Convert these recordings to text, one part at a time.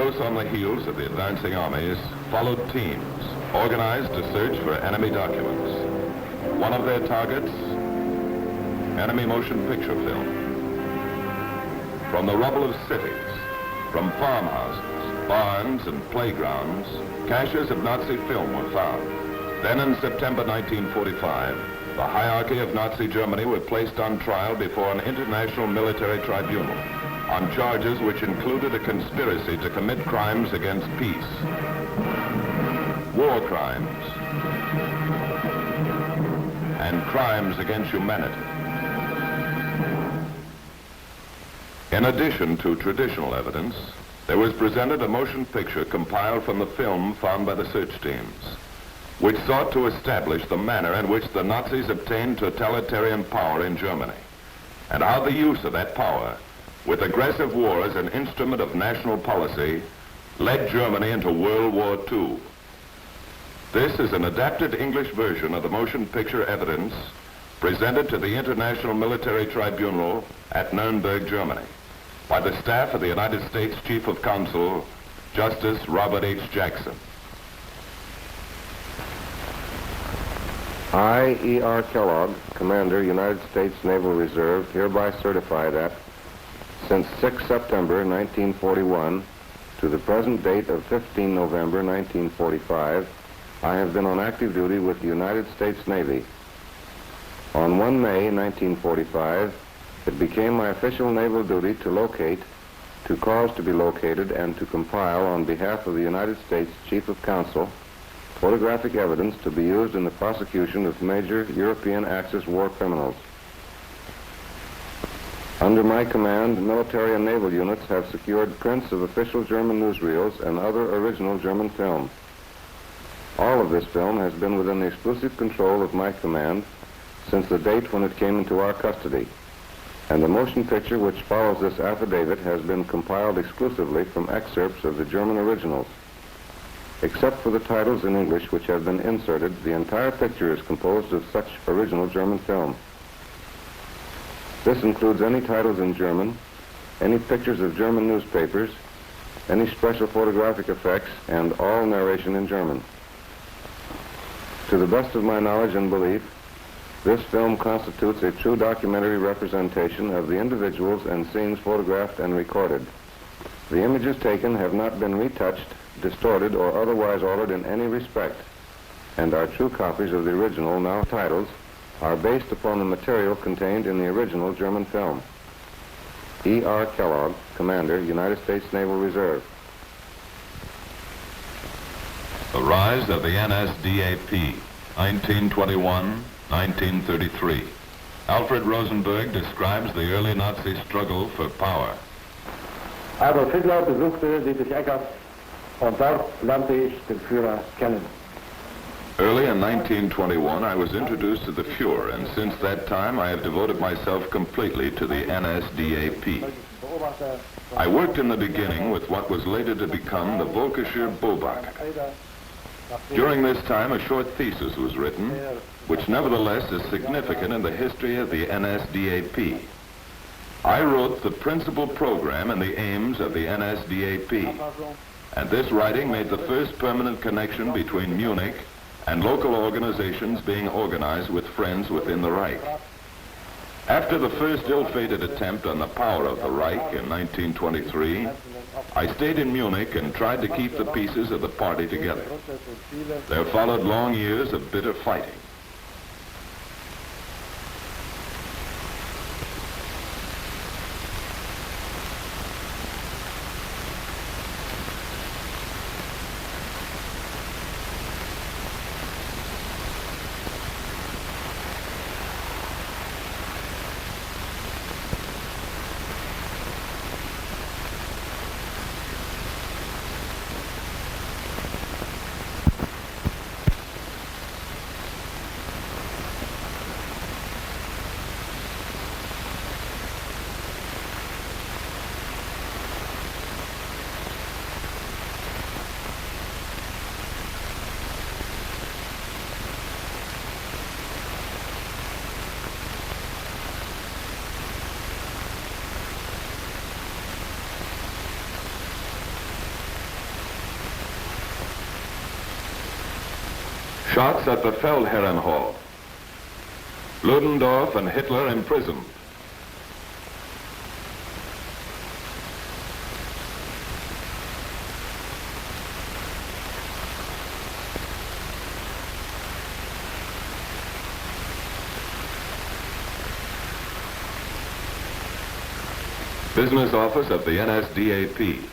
close on the heels of the advancing armies, followed teams organized to search for enemy documents. One of their targets, enemy motion picture film. From the rubble of cities, from farmhouses, barns, and playgrounds, caches of Nazi film were found. Then in September 1945, the hierarchy of Nazi Germany were placed on trial before an International Military Tribunal on charges which included a conspiracy to commit crimes against peace, war crimes, and crimes against humanity. In addition to traditional evidence, there was presented a motion picture compiled from the film found by the search teams, which sought to establish the manner in which the Nazis obtained totalitarian power in Germany, and how the use of that power, with aggressive war as an instrument of national policy, led Germany into World War II. This is an adapted English version of the motion picture evidence presented to the International Military Tribunal at Nuremberg, Germany, by the staff of the United States Chief of Counsel, Justice Robert H. Jackson. I, E.R. Kellogg, Commander, United States Naval Reserve, hereby certify that since 6 September 1941 to the present date of 15 November 1945, I have been on active duty with the United States Navy. On 1 May 1945, it became my official naval duty to locate, to cause to be located, and to compile on behalf of the United States Chief of Counsel photographic evidence to be used in the prosecution of major European Axis war criminals. Under my command, military and naval units have secured prints of official German newsreels and other original German film. All of this film has been within the exclusive control of my command since the date when it came into our custody, and the motion picture which follows this affidavit has been compiled exclusively from excerpts of the German originals. Except for the titles in English which have been inserted, the entire picture is composed of such original German film. This includes any titles in German, any pictures of German newspapers, any special photographic effects, and all narration in German. To the best of my knowledge and belief, this film constitutes a true documentary representation of the individuals and scenes photographed and recorded. The images taken have not been retouched, distorted, or otherwise altered in any respect, and are true copies of the original, now titles, are based upon the material contained in the original German film. E.R. Kellogg, Commander, United States Naval Reserve. The rise of the NSDAP, 1921-1933. Alfred Rosenberg describes the early Nazi struggle for power. Adolf Hitler besuchte Dietrich-Eckert und dort lernte ich den Führer kennen. Early in 1921, I was introduced to the Fuhrer, and since that time, I have devoted myself completely to the NSDAP. I worked in the beginning with what was later to become the Völkischer Beobachter. During this time, a short thesis was written, which nevertheless is significant in the history of the NSDAP. I wrote the principal program and the aims of the NSDAP, and this writing made the first permanent connection between Munich and local organizations being organized with friends within the Reich. After the first ill-fated attempt on the power of the Reich in 1923, I stayed in Munich and tried to keep the pieces of the party together. There followed long years of bitter fighting. Shots at the Feldherrenhall. Ludendorff and Hitler imprisoned. Business office of the NSDAP.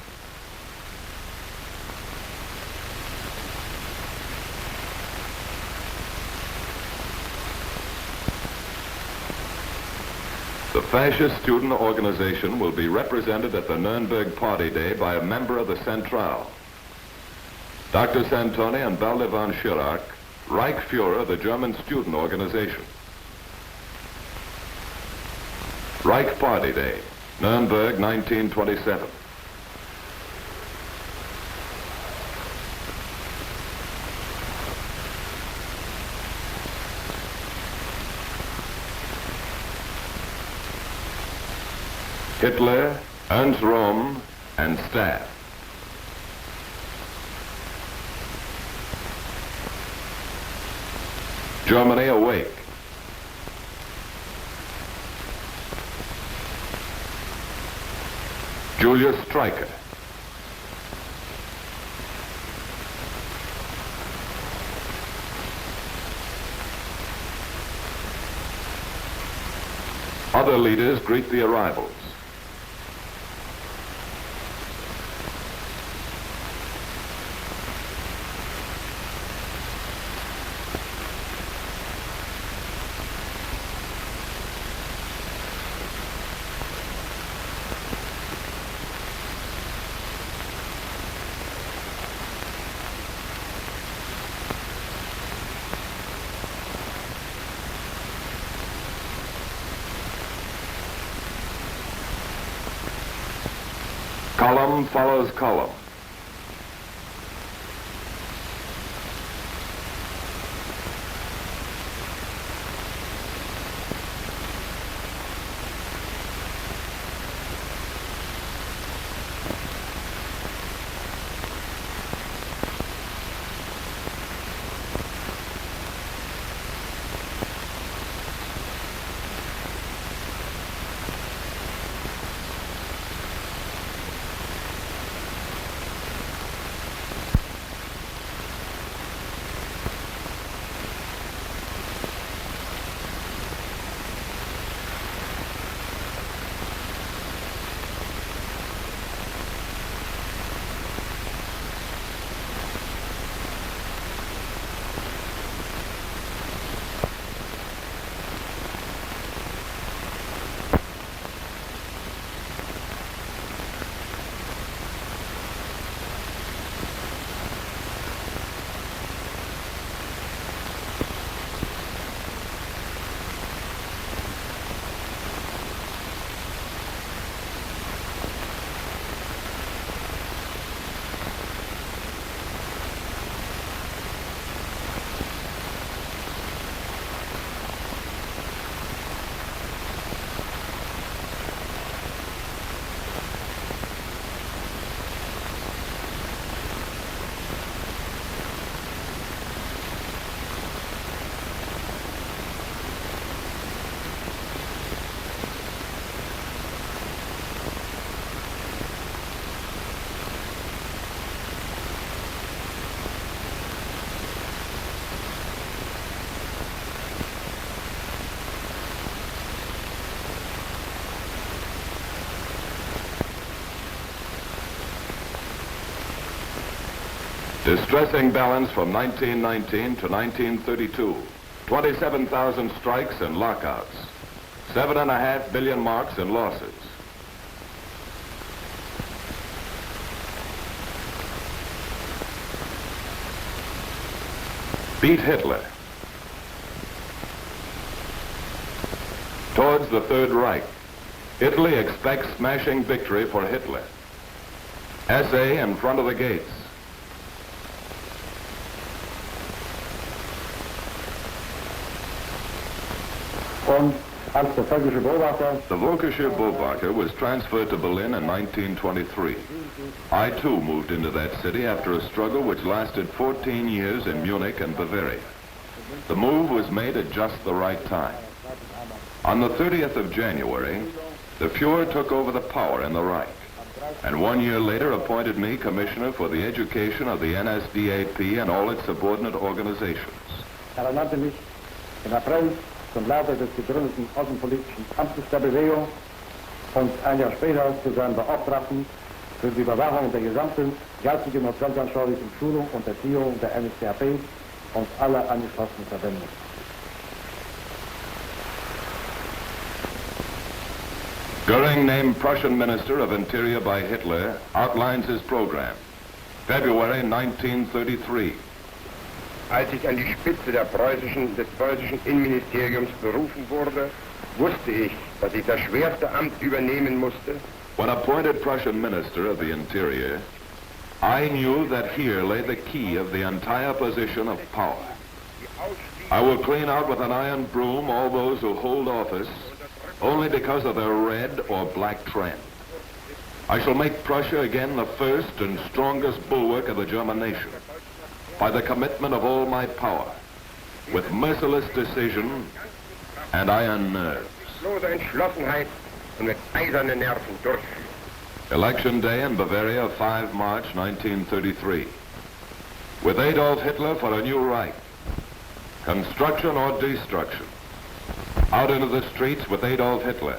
The fascist student organization will be represented at the Nuremberg Party Day by a member of the Central. Dr. Santoni and Balde von Schirach, Reich Führer of the German student organization. Reich Party Day, Nuremberg, 1927. Hitler, Ernst Röhm, and staff. Germany awake. Julius Streicher. Other leaders greet the arrivals. Column follows column. Distressing balance from 1919 to 1932. 27,000 strikes and lockouts. 7.5 billion marks in losses. Beat Hitler. Towards the Third Reich. Italy expects smashing victory for Hitler. SA in front of the gates. Und als der völkische Beobachter. The Völkische Beobachter was transferred to Berlin in 1923. I too moved into that city after a struggle which lasted 14 years in Munich and Bavaria. The move was made at just the right time. On the 30th of January, the Fuhrer took over the power in the Reich, and 1 year later appointed me Commissioner for the Education of the NSDAAP and all its subordinate organizations. Ernannte mich im April zum Leiter des gegründeten Außenpolitischen Amtes der Bewegung und ein Jahr später zu seinem Beauftragten für die Überwachung der gesamten geistigen und weltanschaulichen Schulung und Erziehung der NSDAP und aller angeschlossenen Verbände. Goering, named Prussian Minister of Interior by Hitler, outlines his program. February 1933. Als ich an die Spitze des preußischen Innenministeriums berufen wurde, wusste ich, dass ich das schwerste Amt übernehmen musste. When appointed Prussian Minister of the Interior, I knew that here lay the key of the entire position of power. I will clean out with an iron broom all those who hold office only because of their red or black trend. I shall make Prussia again the first and strongest bulwark of the German nation, by the commitment of all my power, with merciless decision and iron nerves. Entschlossenheit und mit eisernen Nerven durch. Election day in Bavaria, 5 March 1933. With Adolf Hitler for a new Reich. Construction or destruction. Out into the streets with Adolf Hitler.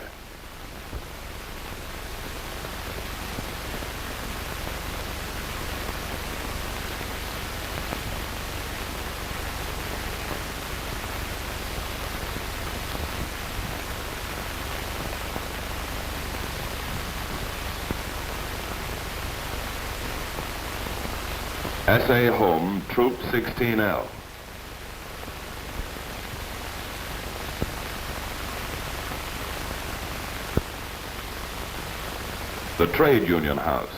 SA Home, Troop 16L. The Trade Union House.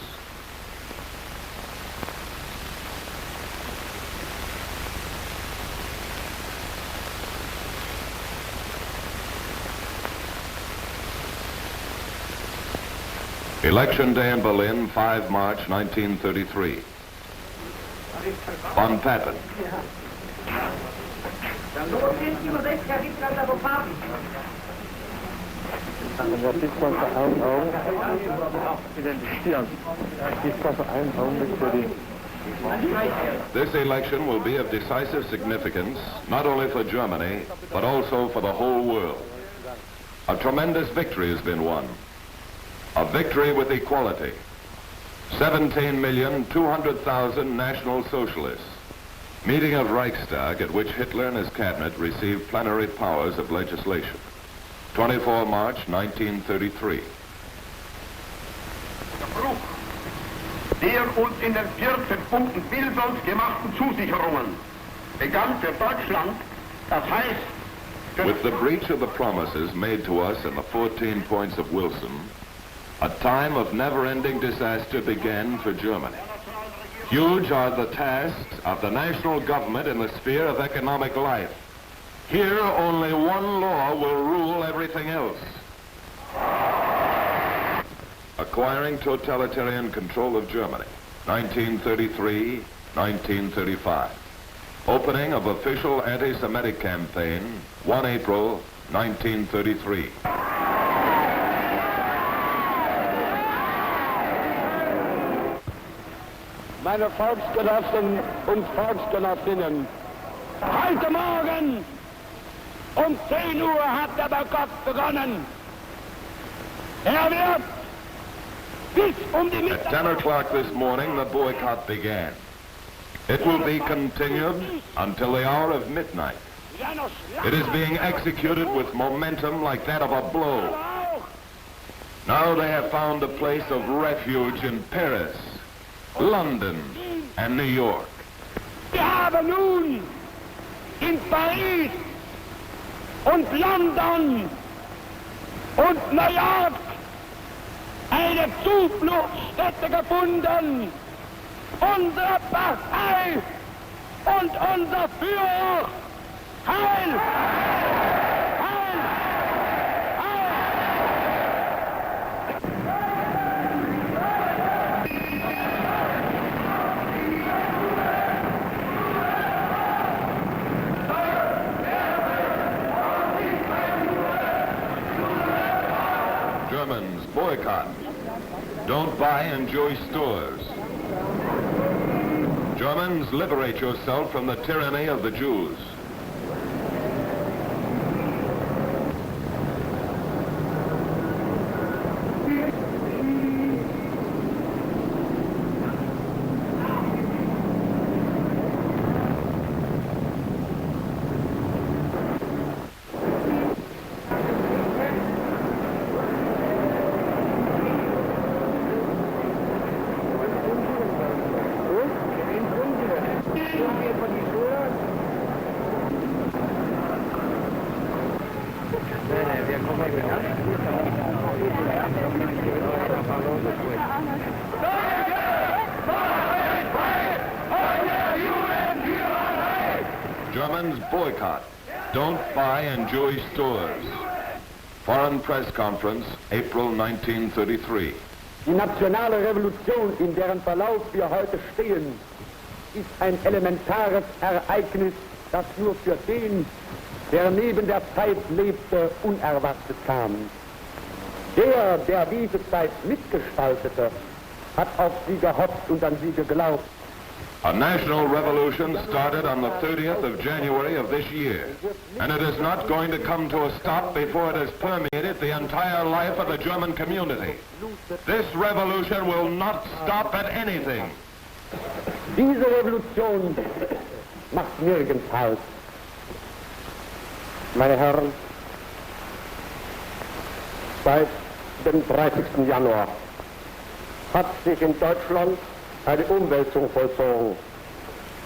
Election day in Berlin, 5 March 1933. Von Papen. This election will be of decisive significance, not only for Germany, but also for the whole world. A tremendous victory has been won. A victory with equality. 17,200,000 National Socialists. Meeting of Reichstag at which Hitler and his cabinet received plenary powers of legislation. 24 March 1933. Der Bruch der uns in den 14 Punkten Wilsons gemachten Zusicherungen begann für Deutschland, das heißt... With the breach of the promises made to us in the 14 points of Wilson, a time of never-ending disaster began for Germany. Huge are the tasks of the national government in the sphere of economic life. Here, only one law will rule everything else. Acquiring totalitarian control of Germany, 1933-1935. Opening of official anti-Semitic campaign, 1 April 1933. Meine Volksgenossen und Volksgenossinnen, heute Morgen um 10 Uhr hat der Boykott begonnen. Wird bis um die At 10 o'clock this morning, the boycott began. It will be continued until the hour of midnight. It is being executed with momentum like that of a blow. Now they have found a place of refuge in Paris, London and New York. Wir haben nun in Paris und London und New York eine Zufluchtsstätte gefunden. Unsere Partei und unser Führer. Heil! Heil! Don't buy in Jewish stores. Germans, liberate yourself from the tyranny of the Jews. Germans boycott. Don't buy in Jewish stores. Foreign Press Conference, April 1933. Die nationale Revolution, in deren Verlauf wir heute stehen, ist ein elementares Ereignis, das nur für den, der neben der Zeit lebte, unerwartet kam. Der diese Zeit mitgestaltete, hat auf sie gehofft und an sie geglaubt. A national revolution started on the 30th of January of this year, and it is not going to come to a stop before it has permeated the entire life of the German community. This revolution will not stop at anything. Diese Revolution macht nirgends Halt. Meine Herren, seit dem 30. Januar hat sich in Deutschland eine Umwälzung vollzogen,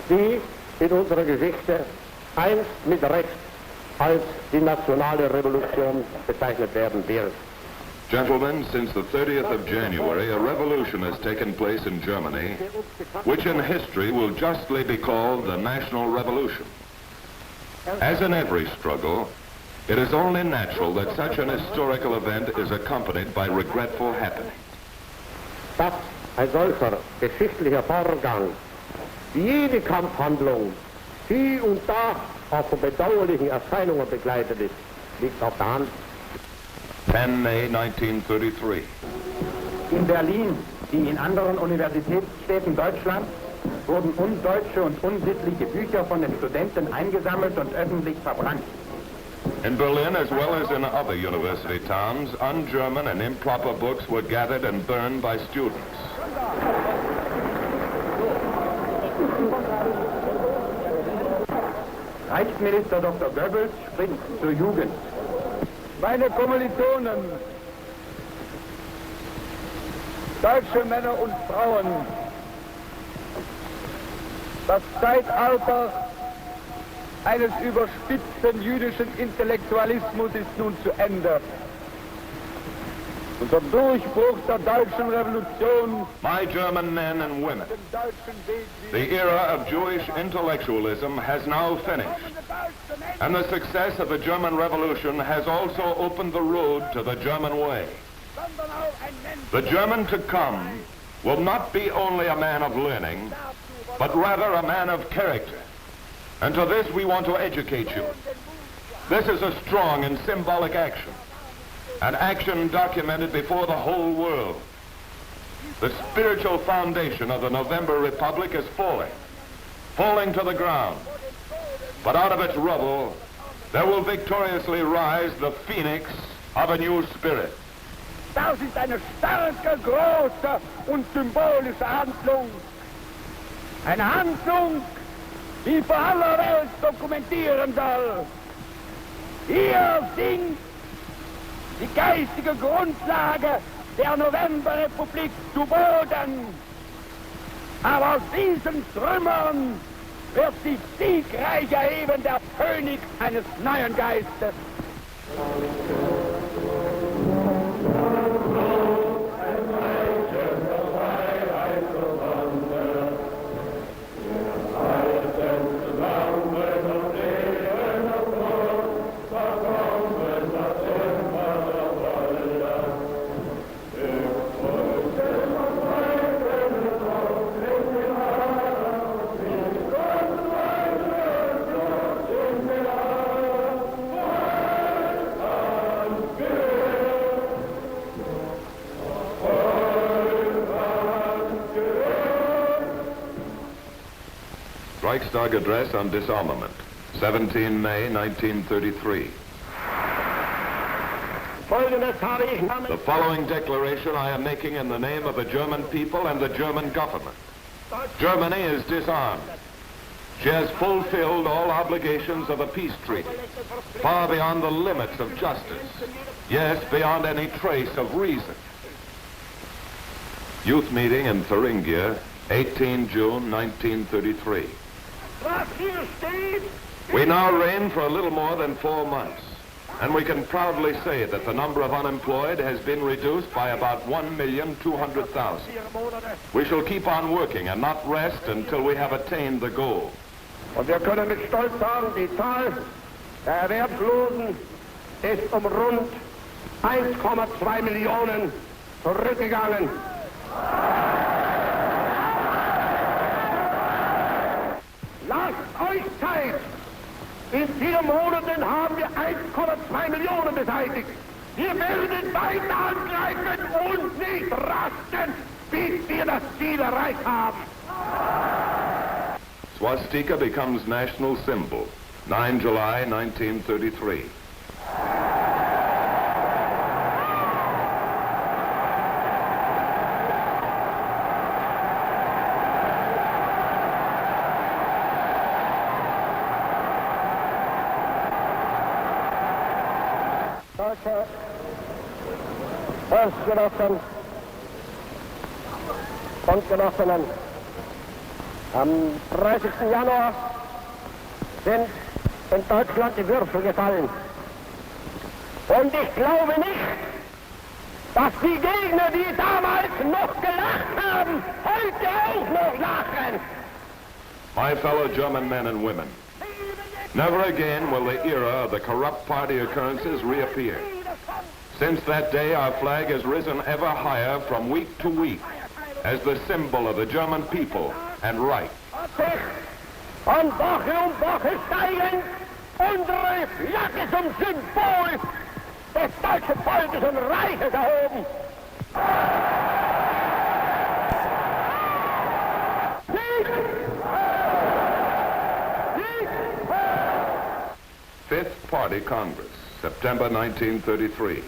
die in unserer Geschichte einst mit Recht als die nationale Revolution bezeichnet werden wird. Gentlemen, since the 30th of January, a revolution has taken place in Germany, which in history will justly be called the National Revolution. As in every struggle, it is only natural that such an historical event is accompanied by regretful happenings. Dass ein solcher geschichtlicher Vorgang, wie jede Kampfhandlung, hier und da auch von bedauerlichen Erscheinungen begleitet ist, liegt auf der Hand. 10 May 1933. In Berlin, wie in anderen Universitätsstädten Deutschlands, wurden undeutsche und unsittliche Bücher von den Studenten eingesammelt und öffentlich verbrannt. In Berlin, as well as in other university towns, un-German and improper books were gathered and burned by students. Reichsminister Dr. Goebbels spricht zur Jugend. Meine Kommilitonen, deutsche Männer und Frauen, das Zeitalter eines überspitzten jüdischen Intellektualismus ist nun zu Ende. Unser Durchbruch der deutschen Revolution, My German men and women, den deutschen Weg, the era of Jewish intellectualism has now finished, and the success of the German Revolution has also opened the road to the German way. sondern auch ein Mensch, The German to come will not be only a man of learning, but rather a man of character. And to this we want to educate you. This is a strong and symbolic action, an action documented before the whole world. The spiritual foundation of the November Republic is falling to the ground. But out of its rubble, there will victoriously rise the phoenix of a new spirit. das ist eine starke, große und symbolische Handlung. Eine Handlung, die vor aller Welt dokumentieren soll. Hier sinkt die geistige Grundlage der Novemberrepublik zu Boden. Aber aus diesen Trümmern wird sich siegreich erheben der Phönix eines neuen Geistes. Reichstag Address on Disarmament, 17 May 1933. The following declaration I am making in the name of the German people and the German government. Germany is disarmed. She has fulfilled all obligations of the peace treaty, far beyond the limits of justice, yes, beyond any trace of reason. Youth meeting in Thuringia, 18 June 1933. We now reign for a little more than 4 months, and we can proudly say that the number of unemployed has been reduced by about 1,200,000. We shall keep on working and not rest until we have attained the goal. Und wir können mit Stolz sagen, die Zahl der Erwerbslosen ist rund 1,2 Millionen zurückgegangen. Lasst euch Zeit! In 4 Monaten haben wir 1,2 Millionen beseitigt. Wir werden weiter angreifen und nicht rasten, bis wir das Ziel erreicht haben. Swastika becomes national symbol, 9 July 1933. Deutsche Volksgenossen und Genossinnen, am 30. Januar sind in Deutschland die Würfel gefallen. Und ich glaube nicht, dass die Gegner, die damals noch gelacht haben, heute auch noch lachen. My fellow German men and women, never again will the era of the corrupt party occurrences reappear. Since that day, our flag has risen ever higher from week to week as the symbol of the German people and Reich. Von Woche um Woche steigen unsere Flagge zum Symbol des deutschen Volkes und Reiches erhoben. 5th Party Congress, September 1933.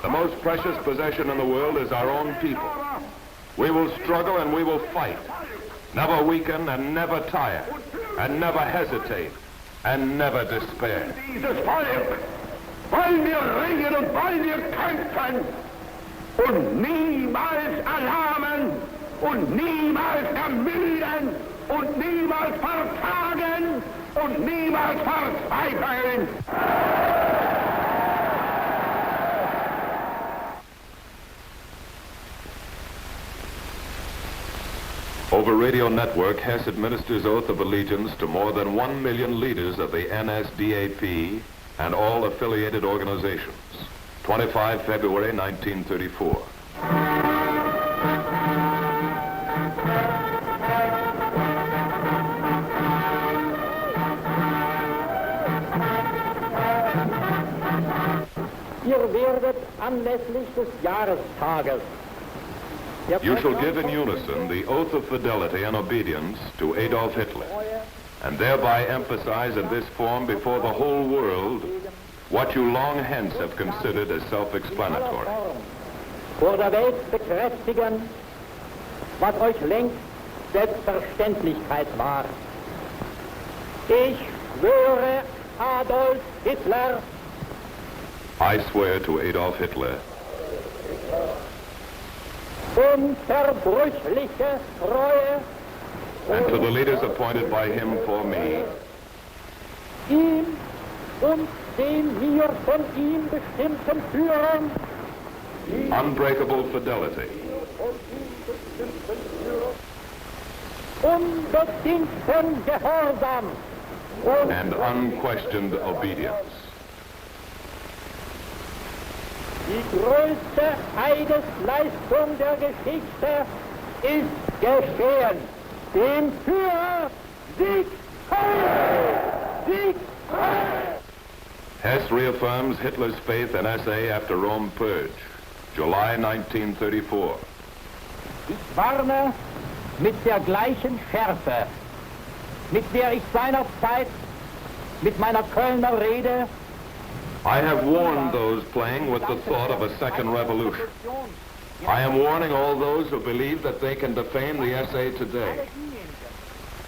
The most precious possession in the world is our own people. We will struggle and we will fight, never weaken and never tire, and never hesitate, and never despair. Dieses Volk wollen wir ringen und wollen wir kämpfen und niemals erlahmen und niemals ermüden und niemals verzagen und niemals verzweifeln. Over radio network, Hess administers oath of allegiance to more than 1 million leaders of the NSDAAP and all affiliated organizations. 25 February 1934. Ihr werdet anlässlich des Jahrestages You shall give in unison the oath of fidelity and obedience to Adolf Hitler, and thereby emphasize in this form before the whole world what you long hence have considered as self-explanatory. vor der Welt bekräftigen, was euch längst Selbstverständlichkeit war. Ich schwöre Adolf Hitler. I swear to Adolf Hitler, Unverbrüchliche Treue and to the leaders appointed by him for me, ihm und den mir von ihm bestimmten Führern, unbreakable fidelity, und ihm unbedingten Gehorsam and unquestioned obedience. Die größte Eidesleistung der Geschichte ist geschehen. Dem Führer Sieg heil! Sieg heil! Hess reaffirms Hitler's faith in SA after Rome Purge, July 1934. Ich warne mit der gleichen Schärfe, mit der ich seinerzeit mit meiner Kölner Rede I have warned those playing with the thought of a second revolution. I am warning all those who believe that they can defame the SA today.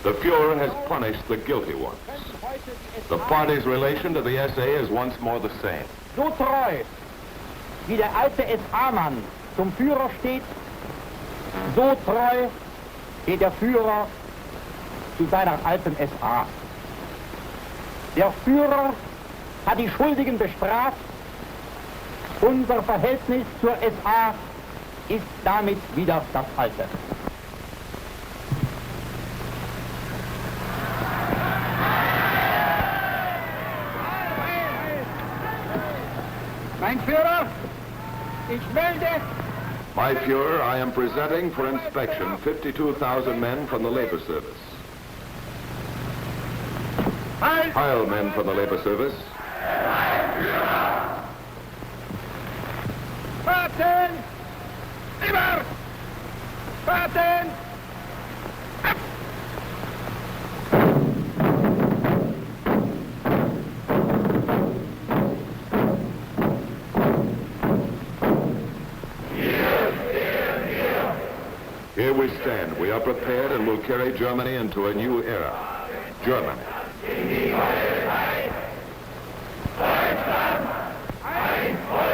The Fuhrer has punished the guilty ones. The party's relation to the SA is once more the same. so treu, wie der alte SA-Mann zum Führer steht, so treu steht der Führer zu seiner alten SA. Der Führer hat die Schuldigen bestraft. Unser Verhältnis zur SA ist damit wieder das alte. Mein Führer, ich melde. My Fuhrer, I am presenting for inspection 52,000 men from the Labor Service. Heil men from the Labor Service. Warten! Immer! Warten! Here we stand. We are prepared and will carry Germany into a new era. Germany.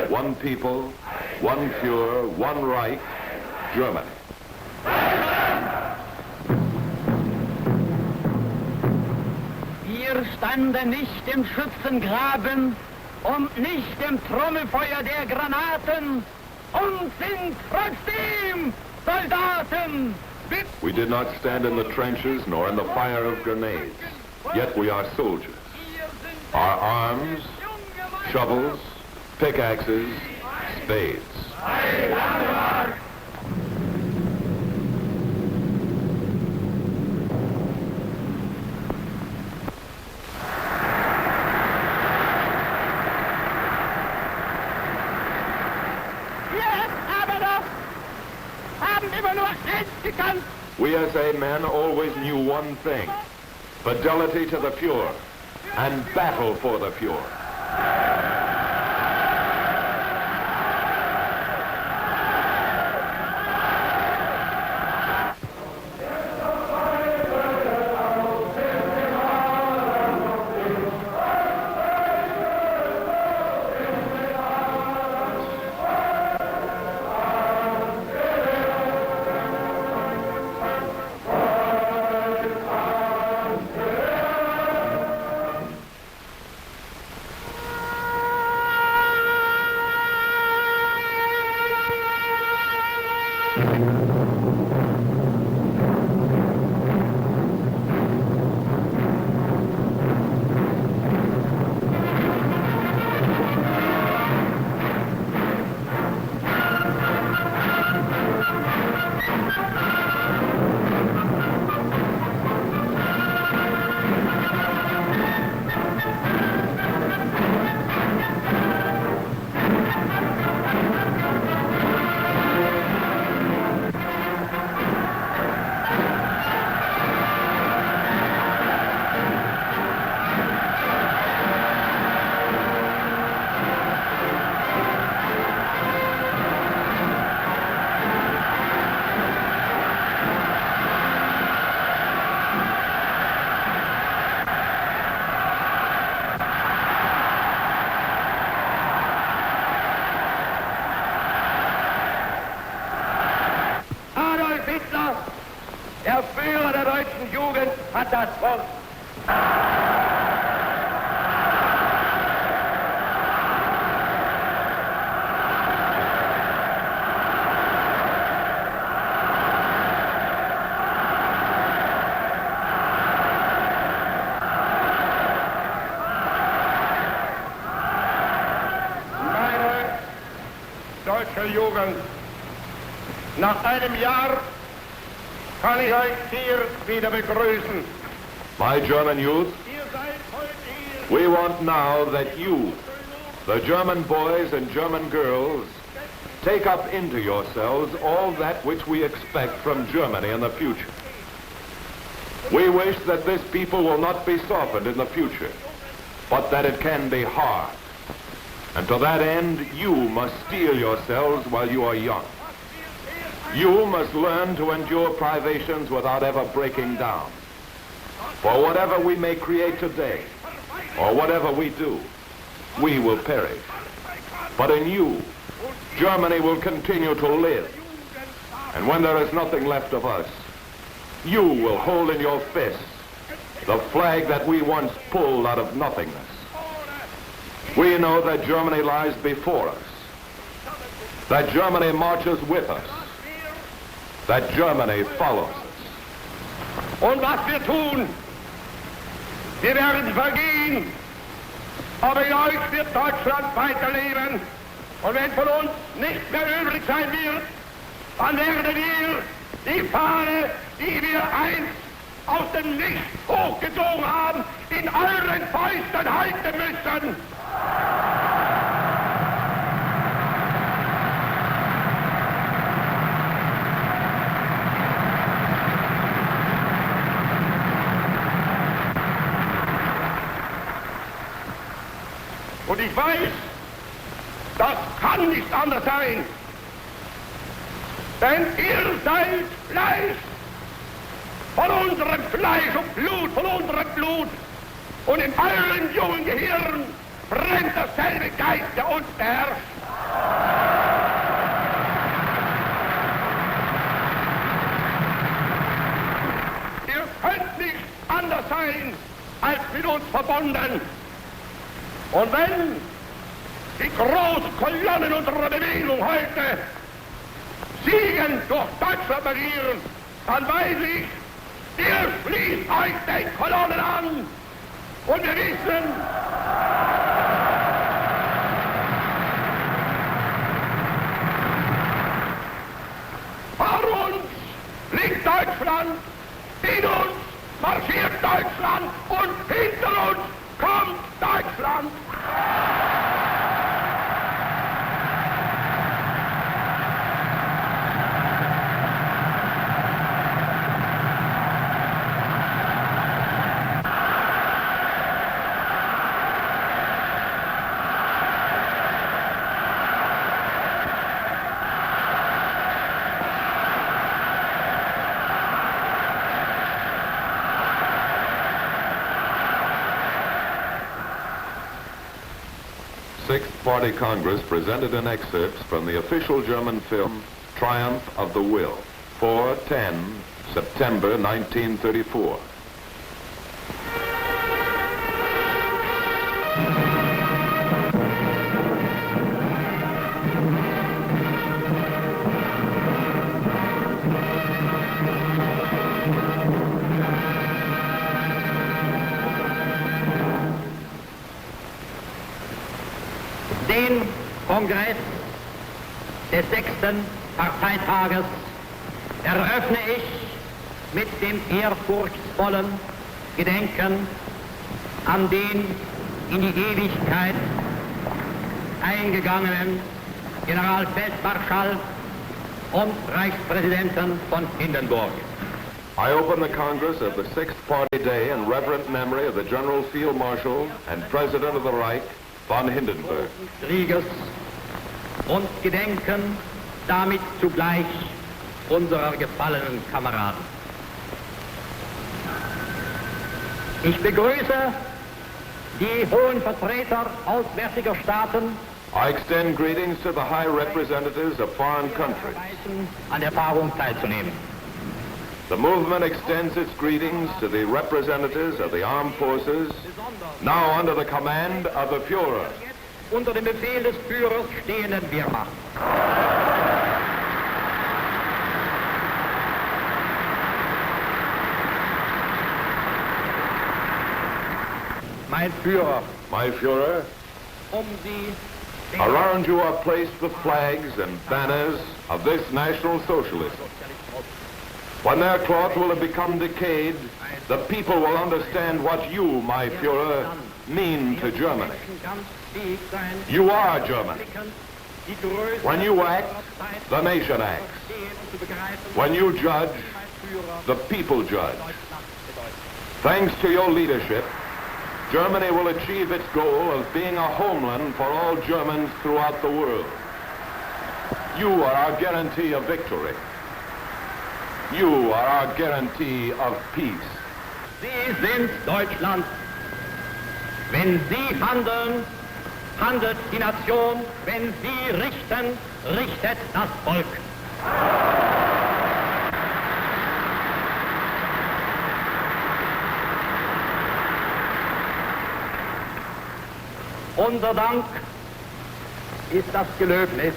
One people, one Führer, one Reich, Germany. Wir standen nicht im Schützengraben und nicht im Trommelfeuer der Granaten und sind trotzdem Soldaten. We did not stand in the trenches nor in the fire of grenades, yet we are soldiers. Our arms, shovels, pickaxes, spades. We SA men always knew one thing, fidelity to the Fuhrer and battle for the Fuhrer. Der Führer der deutschen Jugend hat das Wort. deutscher Jugend. Nach einem Jahr kann ich euch hier wieder begrüßen. My German youth, Ihr seid heute hier. we want now that you, the German boys and German girls, take up into yourselves all that which we expect from Germany in the future. We wish that this people will not be softened in the future, but that it can be hard. And to that end, you must steel yourselves while you are young. You must learn to endure privations without ever breaking down. For whatever we may create today, or whatever we do, we will perish. But in you, Germany will continue to live. And when there is nothing left of us, you will hold in your fists the flag that we once pulled out of nothingness. We know that Germany lies before us, that Germany marches with us, that Germany follows us. Und was wir tun, wir werden vergehen, aber in euch wird Deutschland weiterleben. Und wenn von uns nichts mehr übrig sein wird, dann werden wir die Fahne, die wir einst aus dem Nichts hochgezogen haben, in euren Fäusten halten müssen. Und ich weiß, das kann nicht anders sein. Denn ihr seid Fleisch, von unserem Fleisch und Blut, von unserem Blut. Und in euren jungen Gehirn brennt derselbe Geist, der uns beherrscht. Ihr könnt nicht anders sein, als mit uns verbunden. Und wenn die großen Kolonnen unserer Bewegung heute siegen durch Deutschland marschieren, dann weiß ich, ihr schließt euch den Kolonnen an. Und wir wissen, vor uns liegt Deutschland, in uns marschiert Deutschland und hinter uns kommt Deutschland. Sixth Party Congress presented an excerpt from the official German film Triumph of the Will, 4/10, September 1934. Den Kongress des 6. Parteitages eröffne ich mit dem ehrfurchtsvollen Gedenken an den in die Ewigkeit eingegangenen Generalfeldmarschall und Reichspräsidenten von Hindenburg. I open the Congress of the Sixth Party Day in reverent memory of the General Field Marshal and President of the Reich, von Hindenburg. Krieges und gedenken damit zugleich unserer gefallenen Kameraden. Ich begrüße die hohen Vertreter auswärtiger Staaten, I extend greetings to the high representatives of foreign countries. an der Paarung teilzunehmen. The movement extends its greetings to the representatives of the armed forces, now under the command of the Führer. Unter dem Befehl des Führers stehenden Wehrmacht. Mein Führer, My Führer, um Sie Around you are placed the flags and banners of this National Socialism. When their cloth will have become decayed, the people will understand what you, my Führer, mean to Germany. You are Germany. When you act, the nation acts. When you judge, the people judge. Thanks to your leadership, Germany will achieve its goal of being a homeland for all Germans throughout the world. You are our guarantee of victory. You are our guarantee of peace. Sie sind Deutschland. Wenn Sie handeln, handelt die Nation. Wenn Sie richten, richtet das Volk. Unser Dank ist das Gelöbnis,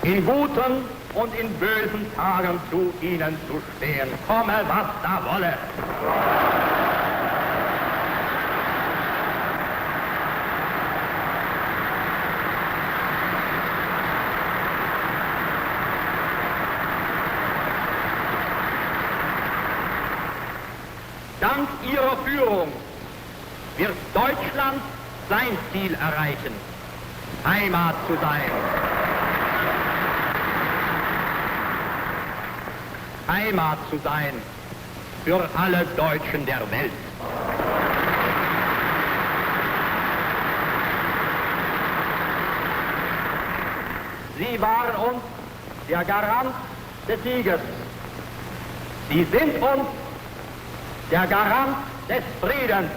in guten und in bösen Tagen zu Ihnen zu stehen, komme was da wolle. Dank Ihrer Führung wird Deutschland sein Ziel erreichen, Heimat zu sein. Heimat zu sein für alle Deutschen der Welt. Sie waren uns der Garant des Sieges. Sie sind uns der Garant des Friedens.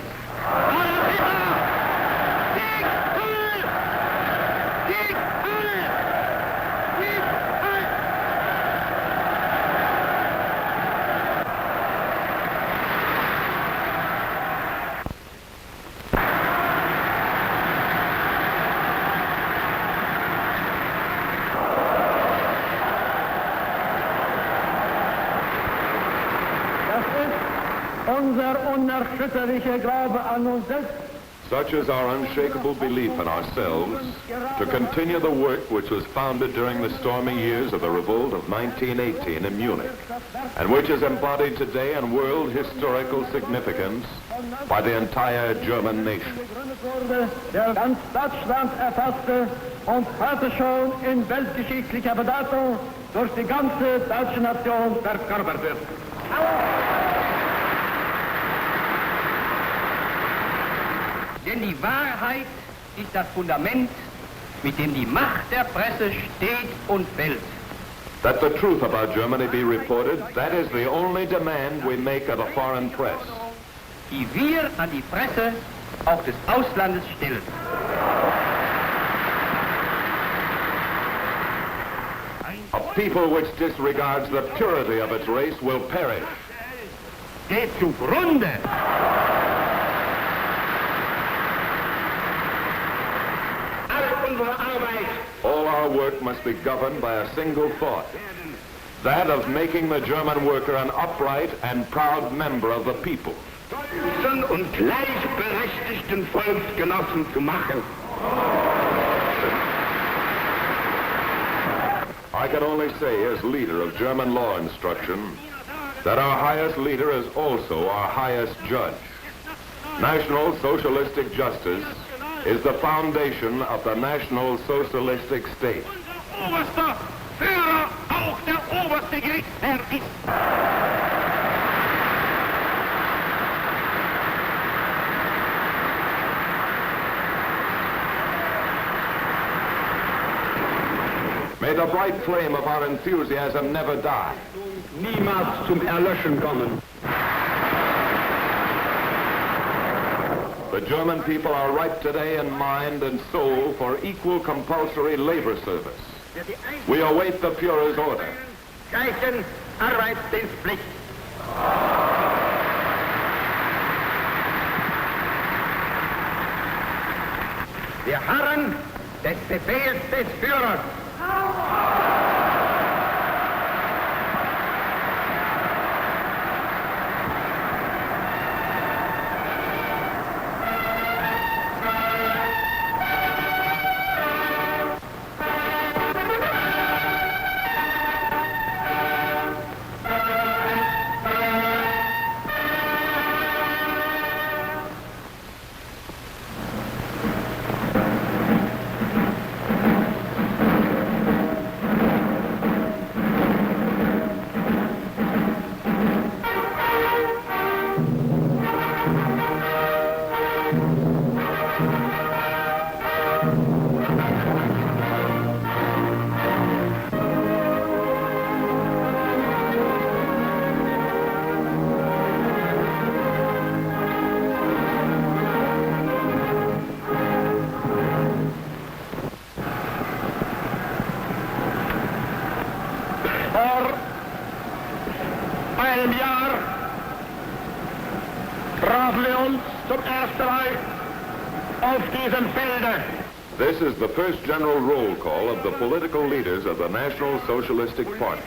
Unser unerschütterlicher Glaube an uns selbst. Such is our unshakable belief in ourselves to continue the work which was founded during the stormy years of the revolt of 1918 in Munich, and which is embodied today in world historical significance by the entire German nation. Der ganz Deutschland erfasste und heute schon in weltgeschichtlicher Bedeutung durch die ganze deutsche Nation verkörpert wird. Denn die Wahrheit ist das Fundament, mit dem die Macht der Presse steht und fällt. That the truth about Germany be reported, that is the only demand we make of the foreign press. Die wir an die Presse auch des Auslandes stellen. A people which disregards the purity of its race will perish. Geht zugrunde! All our work must be governed by a single thought, that of making the German worker an upright and proud member of the people. Und gleichberechtigten Volksgenossen zu machen. I can only say, as leader of German law instruction, that our highest leader is also our highest judge. National socialistic justice is the foundation of the National Socialistic State. Oberster Führer auch der oberste Gerichtsherr ist. May the bright flame of our enthusiasm never die. Niemals zum Erlöschen kommen. The German people are ripe today in mind and soul for equal compulsory labor service. We await the Führer's order. Gleichen Arbeitsdienstpflicht. Wir harren des Befehls des Führers. einem Jahr trafen wir uns zum ersten Mal auf diesem Felde. This is the first general roll call of the political leaders of the National Socialistic Party.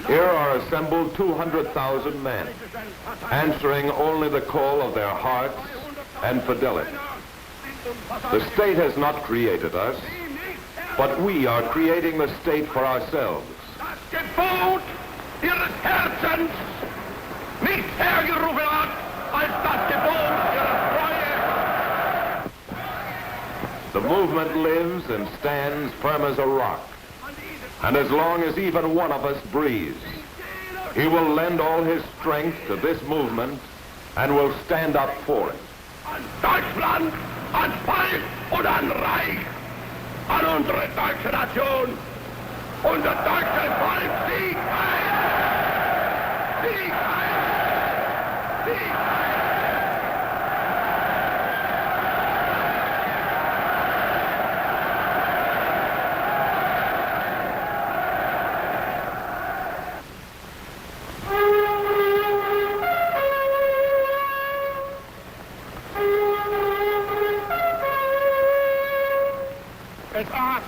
Here are assembled 200,000 men, answering only the call of their hearts and fidelity. The state has not created us, but we are creating the state for ourselves. Das Gebot ihres Herzens nicht hergerufen hat als das Gebot ihrer Treue. The movement lives and stands firm as a rock. And as long as even one of us breathes, he will lend all his strength to this movement and will stand up for it. An Deutschland, an Volk und an Reich, an unsere deutsche Nation, unser deutsches Volk, Sieg heil! Sieg heil! Sieg heil! SA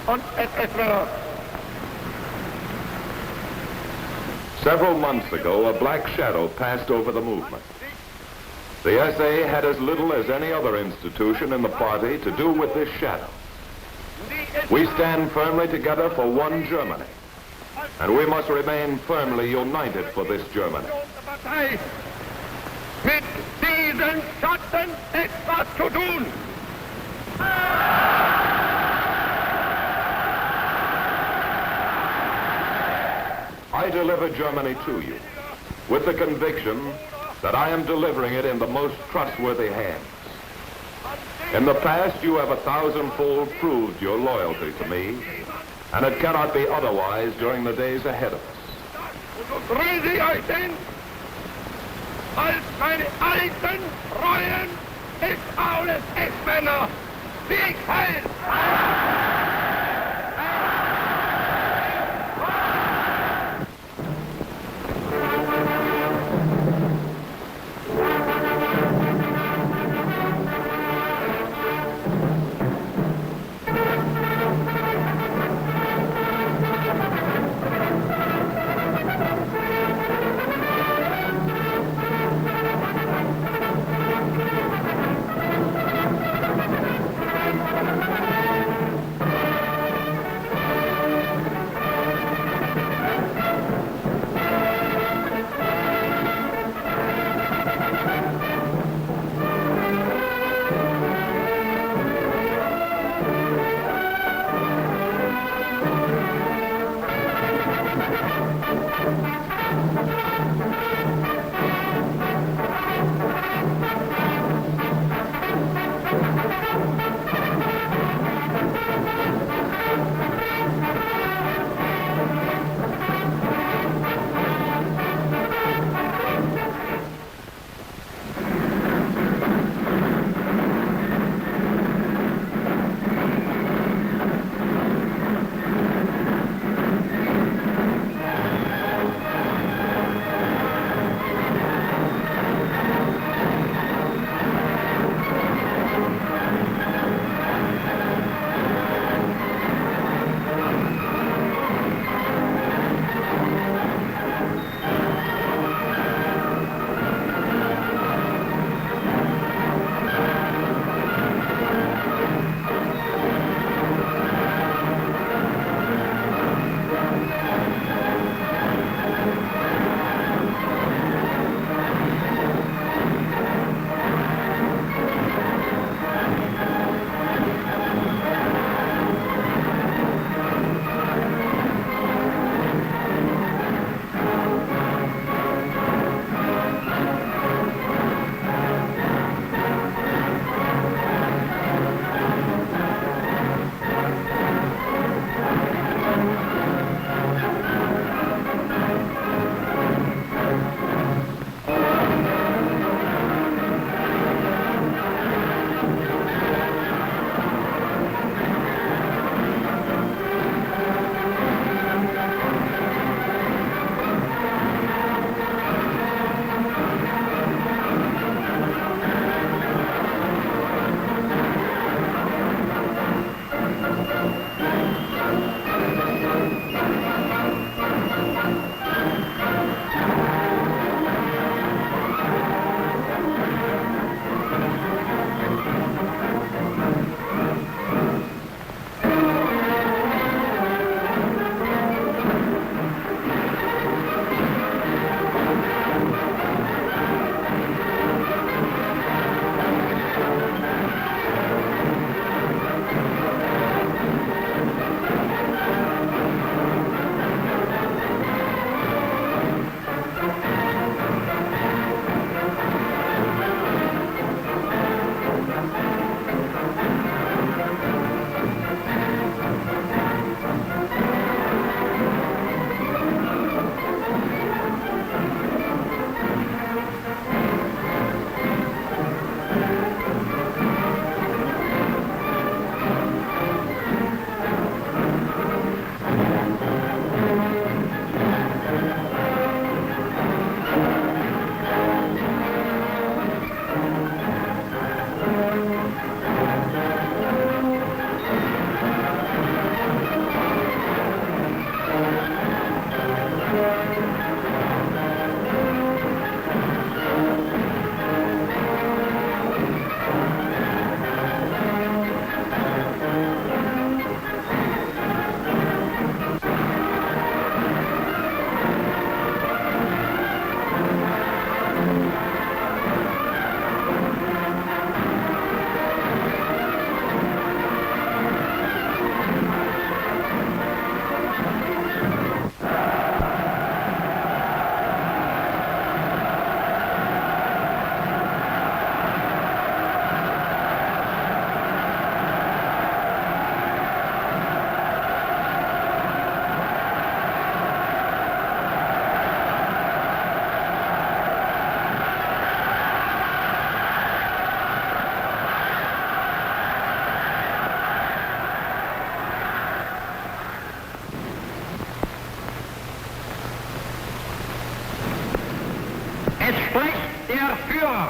und SS. Several months ago, a black shadow passed over the movement. The SA had as little as any other institution in the party to do with this shadow. We stand firmly together for one Germany, and we must remain firmly united for this Germany. Mit diesen Schatten etwas zu tun. I deliver Germany to you with the conviction that I am delivering it in the most trustworthy hands. In the past, you have 1,000-fold proved your loyalty to me, and it cannot be otherwise during the days ahead of us. Grüße ich euch denn als meine alten, treuen S-Aules S-Männer. Sieg heil! Geschlecht der Führer.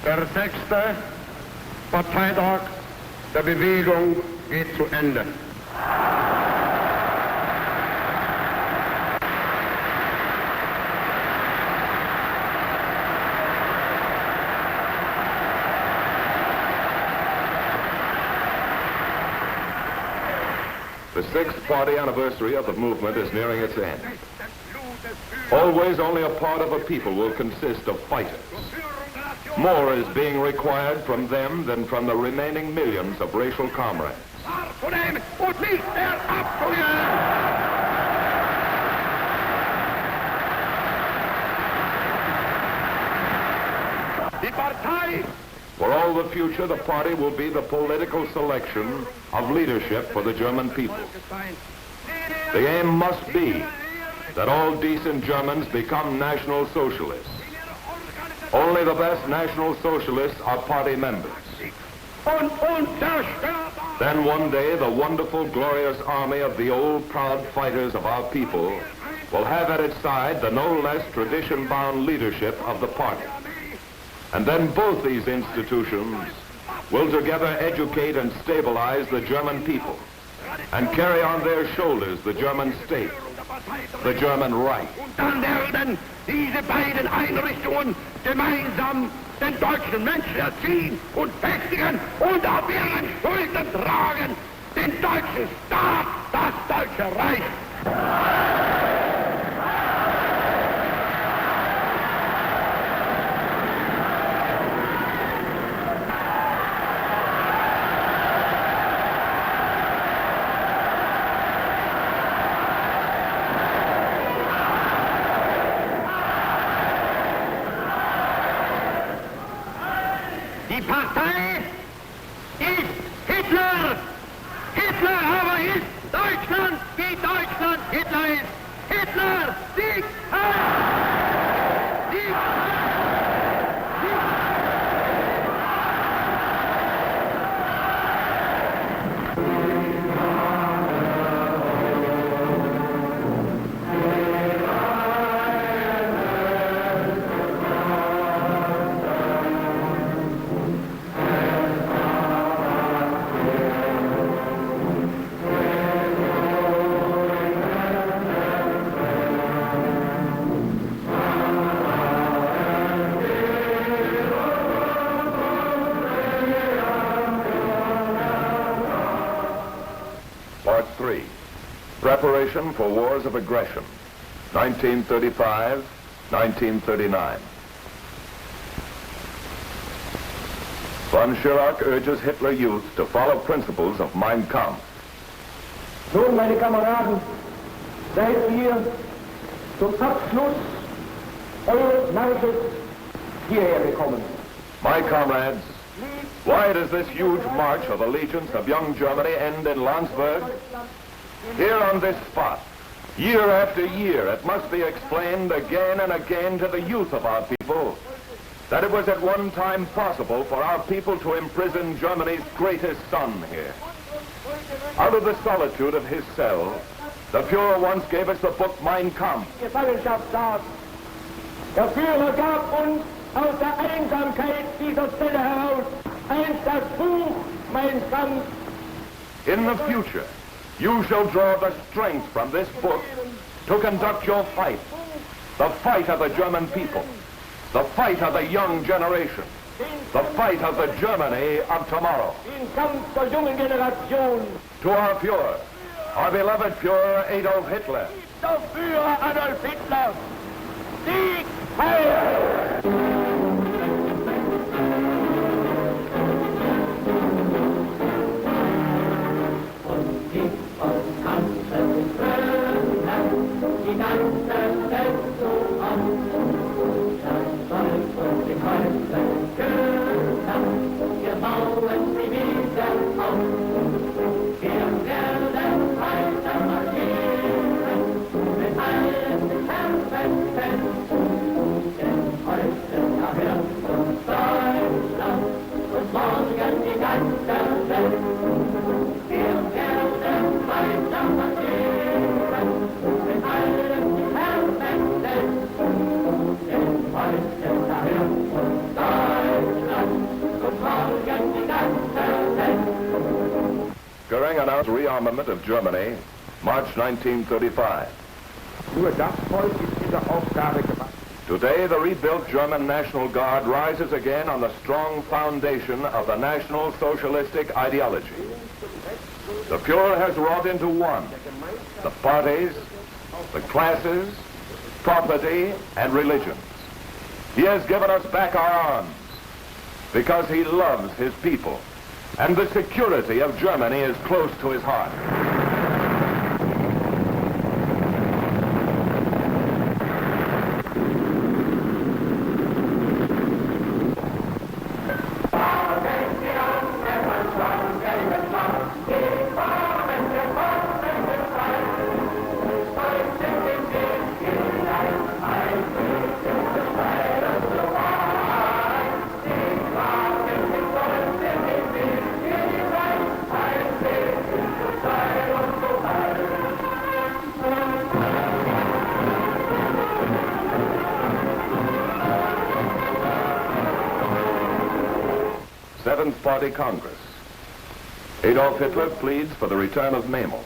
Der 6. Parteitag der Bewegung geht zu Ende. The 6th party anniversary of the movement is nearing its end. Always only a part of a people will consist of fighters. More is being required from them than from the remaining millions of racial comrades. For all the future, the party will be the political selection of leadership for the German people. The aim must be that all decent Germans become National Socialists. Only the best National Socialists are party members. Then one day, the wonderful, glorious army of the old, proud fighters of our people will have at its side the no less tradition-bound leadership of the party. And then both these institutions will together educate and stabilize the German people and carry on their shoulders the German state, the German Reich. Dann werden diese beiden Einrichtungen gemeinsam den deutschen Menschen erziehen und festigen und auf ihren Schultern tragen den deutschen Staat, das Deutsche Reich. Die Partei ist Hitler. Hitler aber ist Deutschland, wie Deutschland Hitler ist. Hitler siegt Heil! Sieg Part 3, Preparation for Wars of Aggression, 1935, 1939. Von Schirach urges Hitler youth to follow principles of Mein Kampf. Nun, meine Kameraden, seid ihr zum Abschluss eures Marsches hierher gekommen. My comrades, why does this huge march of allegiance of young Germany end in Landsberg? Here on this spot, year after year, it must be explained again and again to the youth of our people that it was at one time possible for our people to imprison Germany's greatest son here. Out of the solitude of his cell, the Führer once gave us the book Mein Kampf. Gefangenschaft. Der Führer gab uns aus der Einsamkeit dieser Zelle heraus einst das Buch Mein Kampf. In the future, you shall draw the strength from this book to conduct your fight, the fight of the German people, the fight of the young generation, the fight of the Germany of tomorrow. Den Kampf der jungen Generation. To our Führer, our beloved Führer Adolf Hitler. Der Führer Adolf Hitler. Sieg Heil! Denn heute wird uns Deutschland announced rearmament of Germany, March 1935. Nur das Volk ist dieser Aufgabe gemacht. Today, the rebuilt German National Guard rises again on the strong foundation of the National Socialistic ideology. The Fuhrer has wrought into one the parties, the classes, property, and religions. He has given us back our arms because he loves his people, and the security of Germany is close to his heart. Seventh Party Congress. Adolf Hitler pleads for the return of Memel,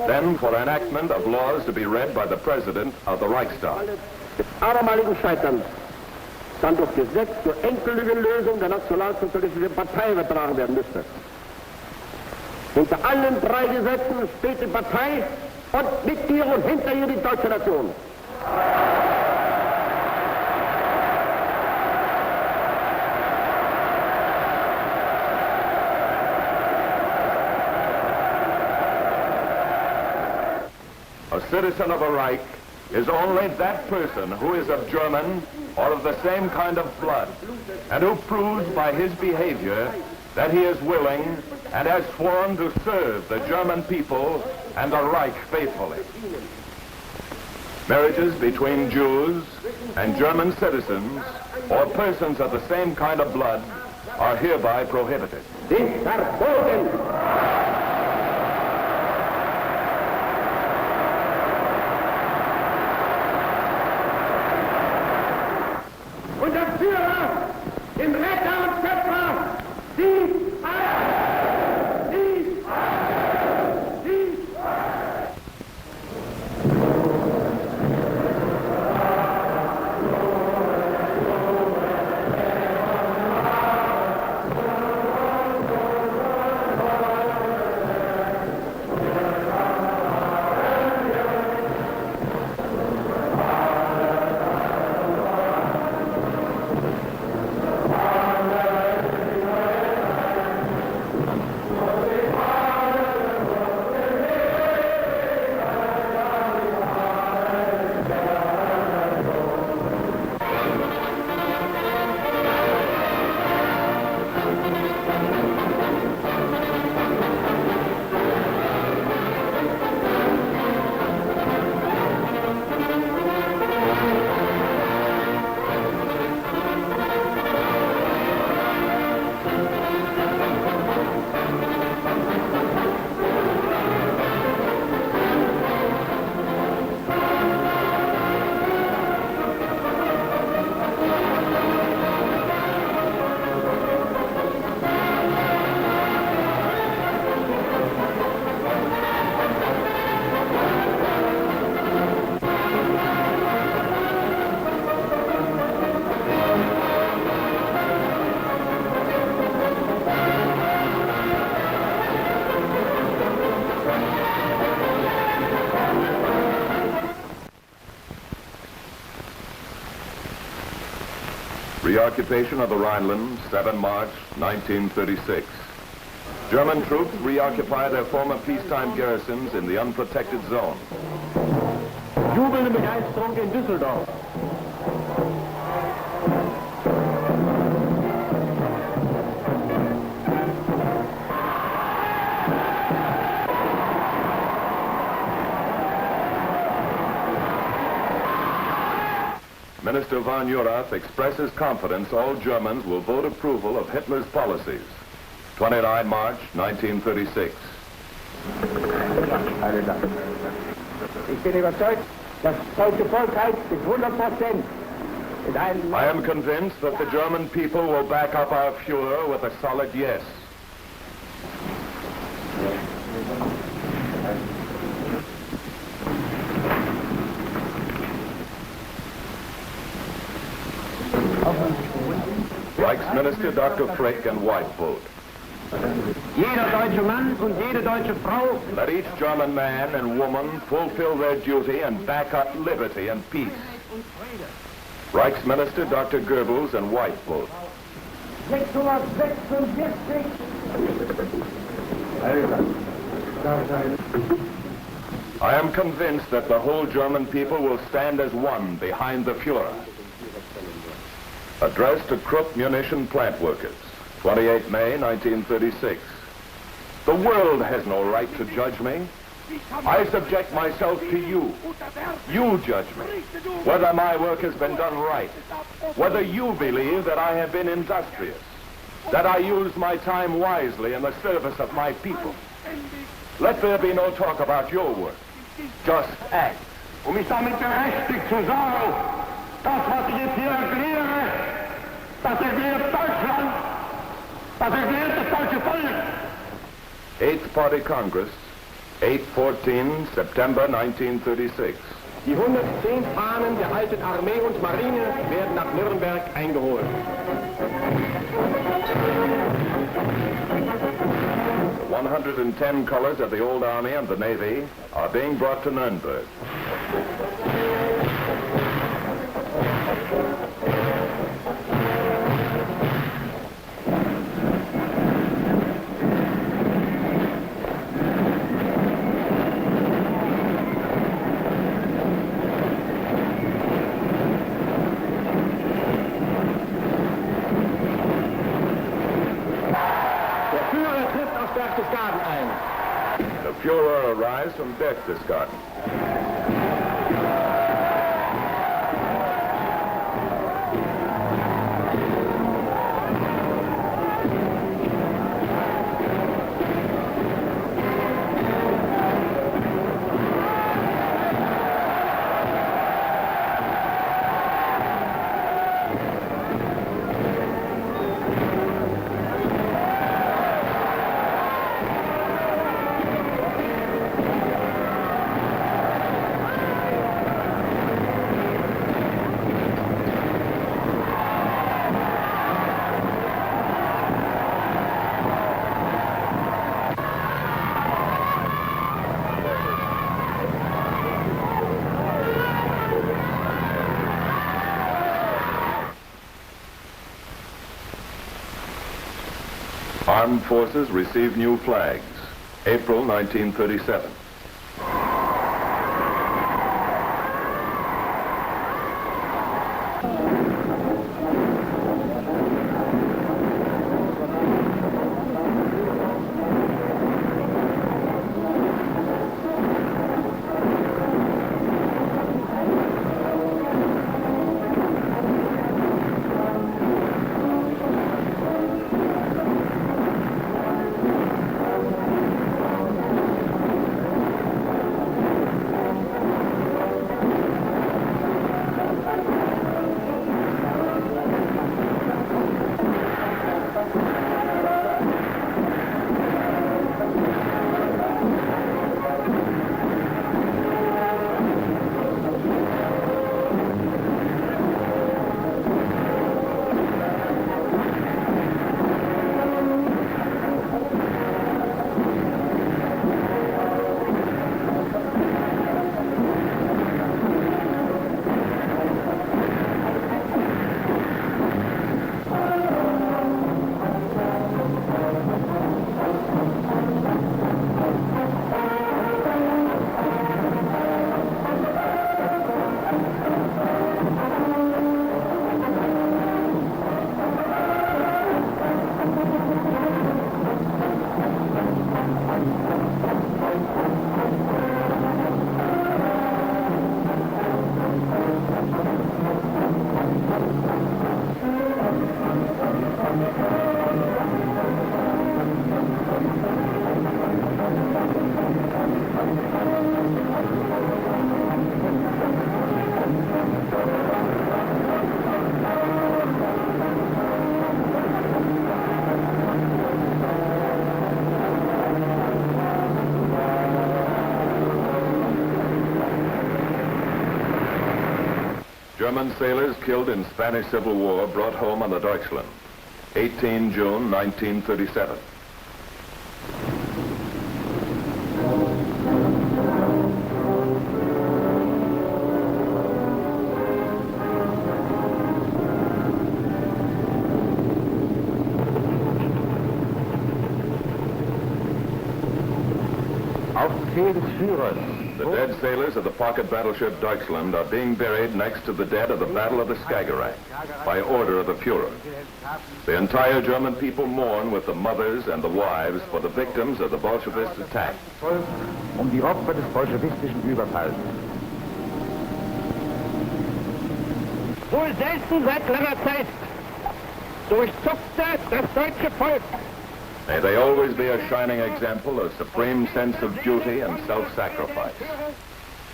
then for enactment of laws to be read by the President of the Reichstag. Des abermaligen Scheiterns dann durch Gesetz zur endgültigen Lösung der nationalsozialistischen Partei übertragen werden müsste. Unter allen drei Gesetzen steht die Partei und mit ihr und hinter ihr die deutsche Nation. A citizen of a Reich is only that person who is of German or of the same kind of blood, and who proves by his behavior that he is willing and has sworn to serve the German people and the Reich faithfully. Marriages between Jews and German citizens or persons of the same kind of blood are hereby prohibited. Sind verboten! Im Retter und Schöpfer, sieg heil! Sieg heil! Sieg heil! Reoccupation of the Rhineland, 7 March 1936. German troops reoccupy their former peacetime garrisons in the unprotected zone. Jubelnde Begeisterung in Düsseldorf. Minister von Neurath expresses confidence all Germans will vote approval of Hitler's policies. 29 March 1936. Ich bin überzeugt, das deutsche Volk heilt mit 100%. I am convinced that the German people will back up our Führer with a solid yes. Reichsminister Dr. Frick and White vote. Jeder deutsche Mann und jede deutsche Frau. Let each German man and woman fulfill their duty and back up liberty and peace. Reichsminister Dr. Goebbels and White vote. 646. I am convinced that the whole German people will stand as one behind the Führer. Addressed to Krupp munition plant workers, 28 May 1936. The world has no right to judge me. I subject myself to you. You judge me, whether my work has been done right, whether you believe that I have been industrious, that I use my time wisely in the service of my people. Let there be no talk about your work. Just act. mich damit berechtigt zu sagen, das, was ich jetzt hier erkläre, das erklärt Deutschland, das erklärt das deutsche Volk. 8th Party Congress, 8/14, September 1936. Die 110 Fahnen der alten Armee und Marine werden nach Nürnberg eingeholt. The 110 colors of the old Army and the Navy are being brought to Nuremberg. The Führer arrives from Berchtesgaden. Armed forces receive new flags, April 1937. German sailors killed in Spanish Civil War brought home on the Deutschland. 18 June 1937. The dead sailers of the pocket battleship Deutschland are being buried next to the dead of the Battle of the Skagerrak by order of the Fuhrer. The entire German people mourn with the mothers and the wives for the victims of the Bolshevist attack. Die Opfer des bolschewistischen Überfalls. Wohl selten seit langer Zeit durchzuckte das deutsche Volk. May they always be a shining example of supreme sense of duty and self-sacrifice.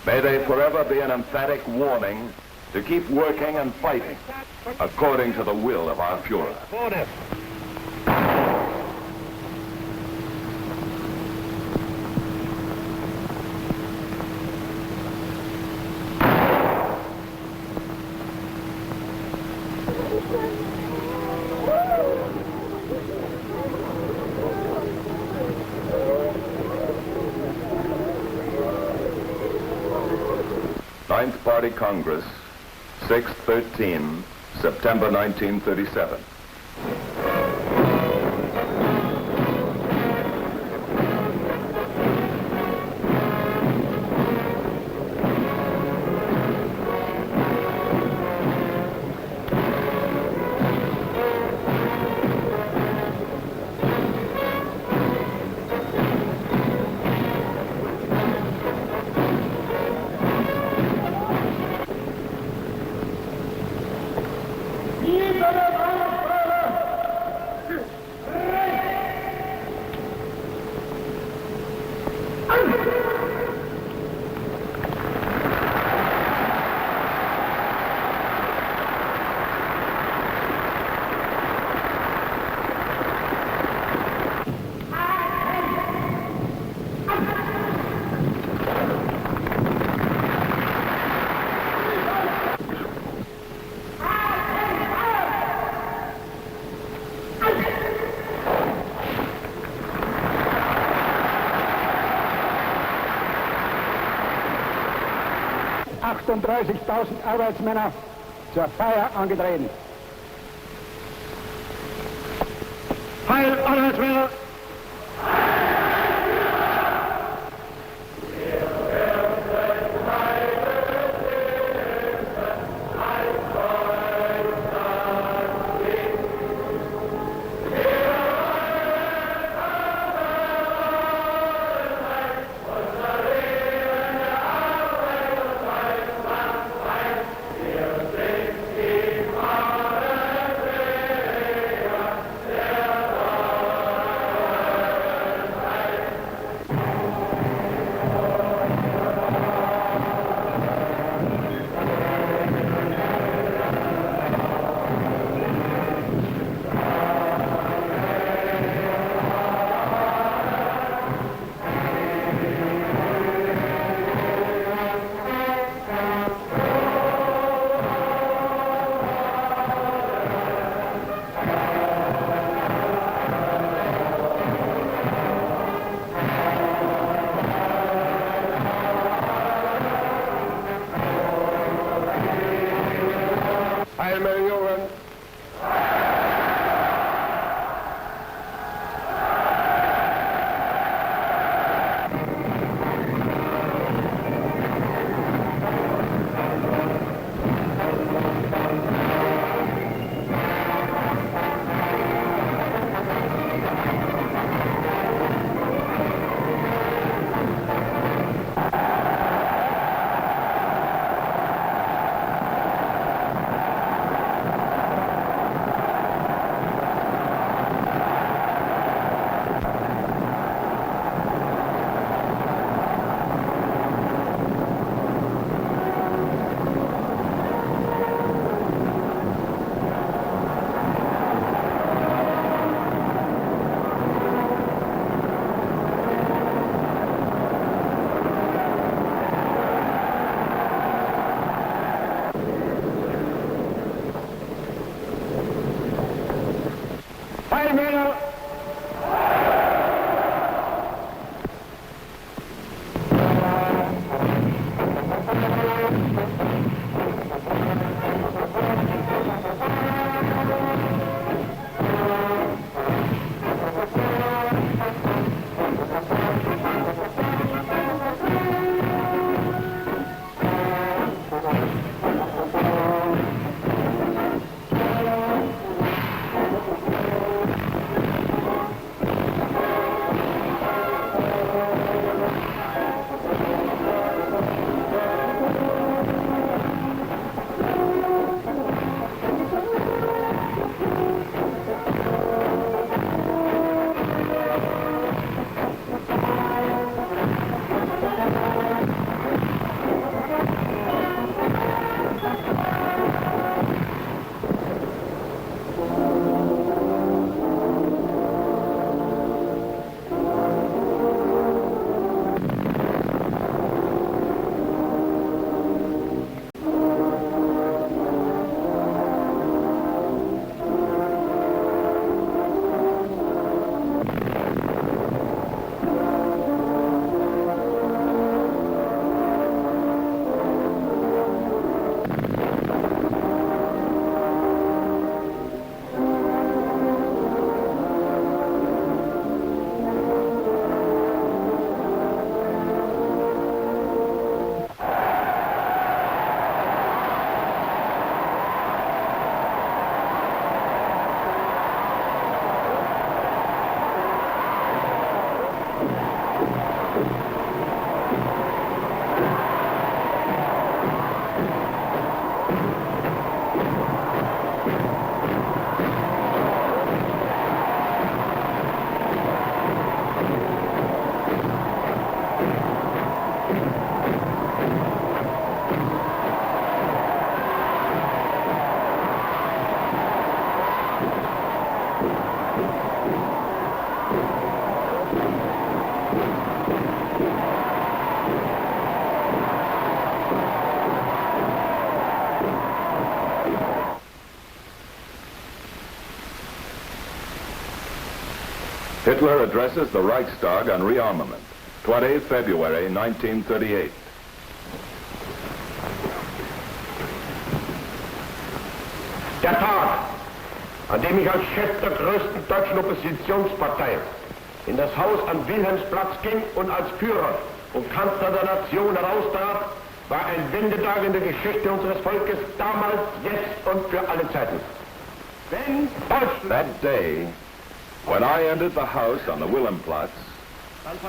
May they forever be an emphatic warning to keep working and fighting according to the will of our Führer. Ninth Party Congress, 6/13, September 1937. Arbeitsmänner zur Feier angetreten. Heil Arbeitsmänner! Hitler addresses the Reichstag on rearmament, 20 February 1938. Der Tag, an dem ich als Chef der größten deutschen Oppositionspartei in das Haus am Wilhelmsplatz ging und als Führer und Kanzler der Nation heraustrat, war ein Wendetag in der Geschichte unseres Volkes, damals, jetzt und für alle Zeiten. Wenn Deutschland... That day, when I entered the house on the Wilhelmplatz,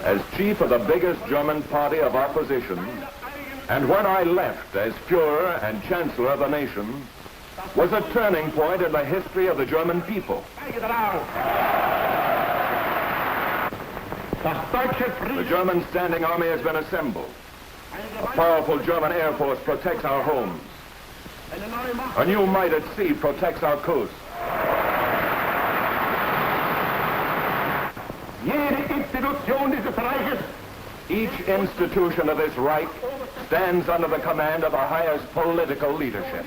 as chief of the biggest German party of opposition, and when I left as Führer and Chancellor of the nation, was a turning point in the history of the German people. The German Standing Army has been assembled. A powerful German Air Force protects our homes. A new might at sea protects our coast. Each institution of this Reich stands under the command of the highest political leadership.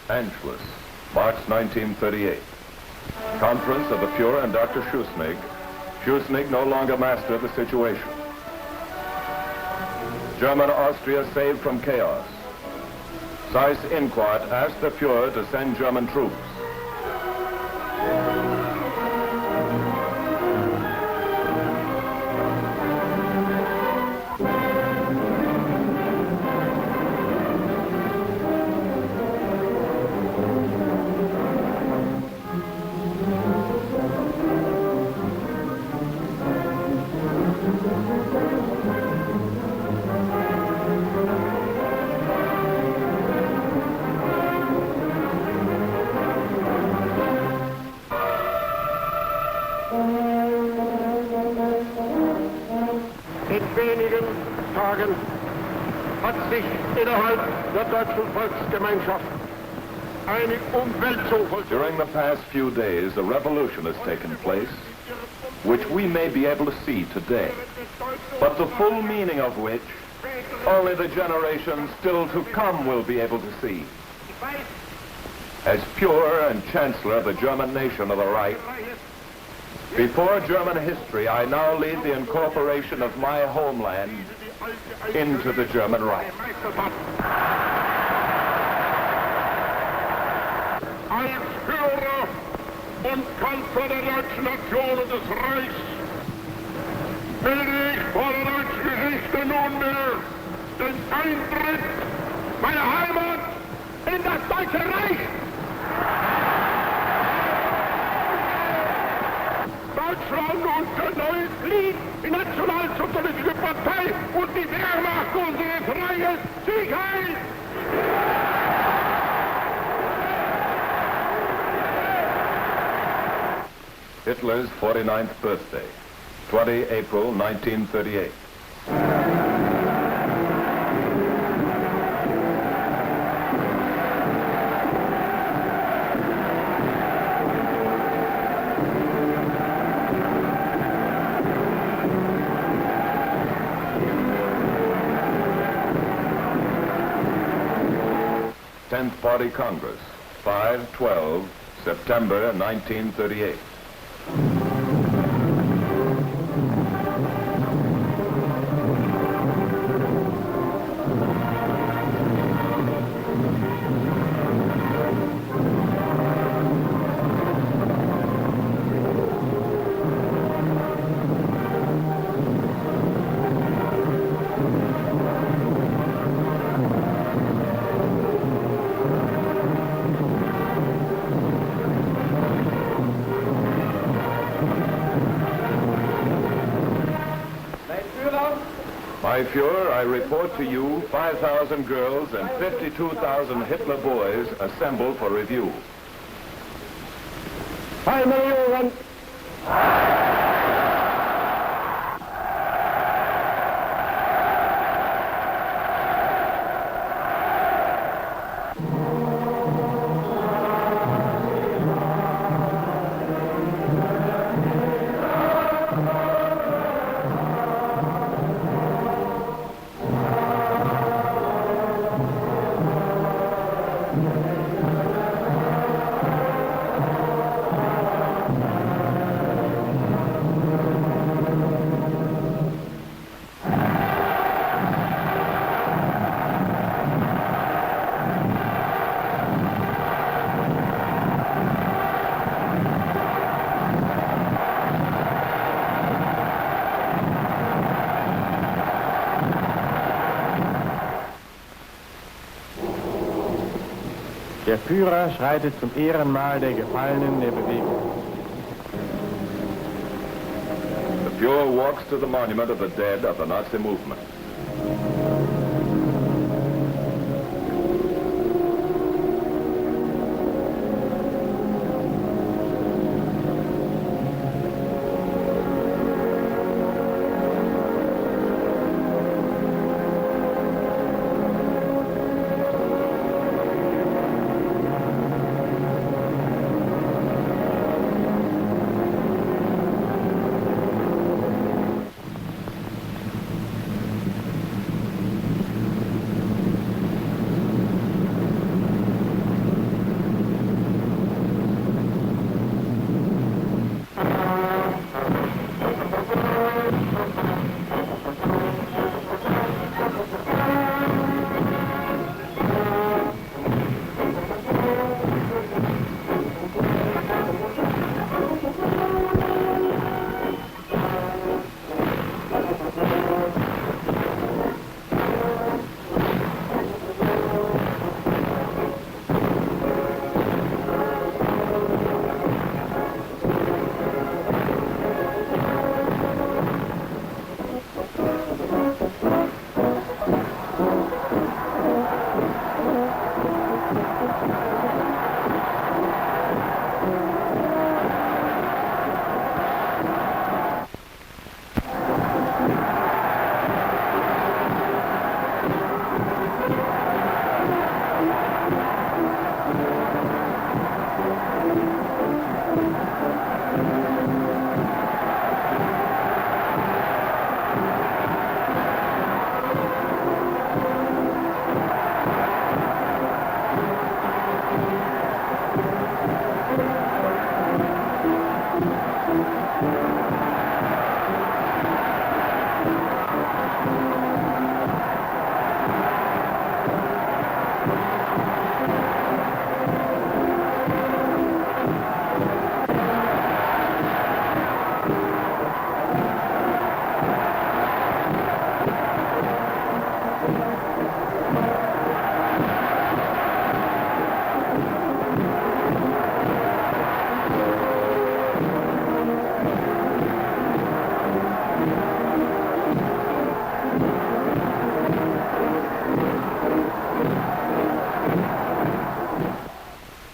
Anschluss, March 1938. Conference of the Führer and Dr. Schuschnigg. Schuschnigg no longer master of the situation. German-Austria saved from chaos. Seyss-Inquart asked the Führer to send German troops. Hat sich innerhalb der deutschen Volksgemeinschaft eine Umwälzung... During the past few days, a revolution has taken place, which we may be able to see today, but the full meaning of which only the generations still to come will be able to see. As Führer and Chancellor of the German nation of the Reich, before German history, I now lead the incorporation of my homeland into the German Reich. Als Führer und Kanzler der deutschen Nation und des Reichs bilde ich vor der deutschen Geschichte nunmehr den Eintritt meiner Heimat in das Deutsche Reich. Deutschland unser neues Glied, die Nationalsozialistische Partei und die Wehrmacht unseres Reiches, Sieg! Hitler's 49th birthday, 20 April 1938. Tenth Party Congress, 5/12, September 1938. My Führer, I report to you 5,000 girls and 52,000 Hitler boys assembled for review. 2 Millionen. Der Führer schreitet zum Ehrenmal der Gefallenen der Bewegung. The Fuhrer walks to the monument of the dead of the Nazi movement.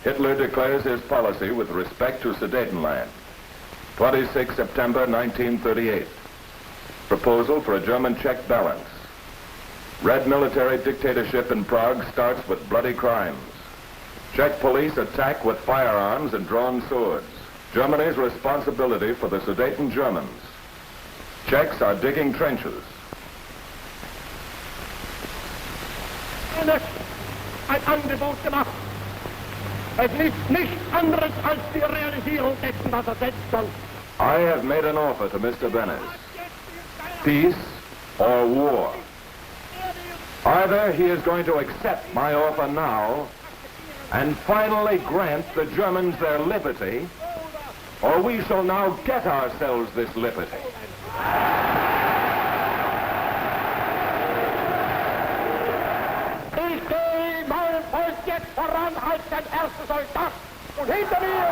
Hitler declares his policy with respect to Sudetenland. 26 September 1938. Proposal for a German-Czech balance. Red military dictatorship in Prague starts with bloody crimes. Czech police attack with firearms and drawn swords. Germany's responsibility for the Sudeten Germans. Czechs are digging trenches. Ein Angebot gemacht. Es ist nichts anderes als die Realisierung dessen, was selbst soll. I have made an offer to Mr. Benes. Peace or war. Either he is going to accept my offer now and finally grant the Germans their liberty, or we shall now get ourselves this liberty. Ich gehe meinem Volk jetzt voran als der erste Soldat und hinter mir!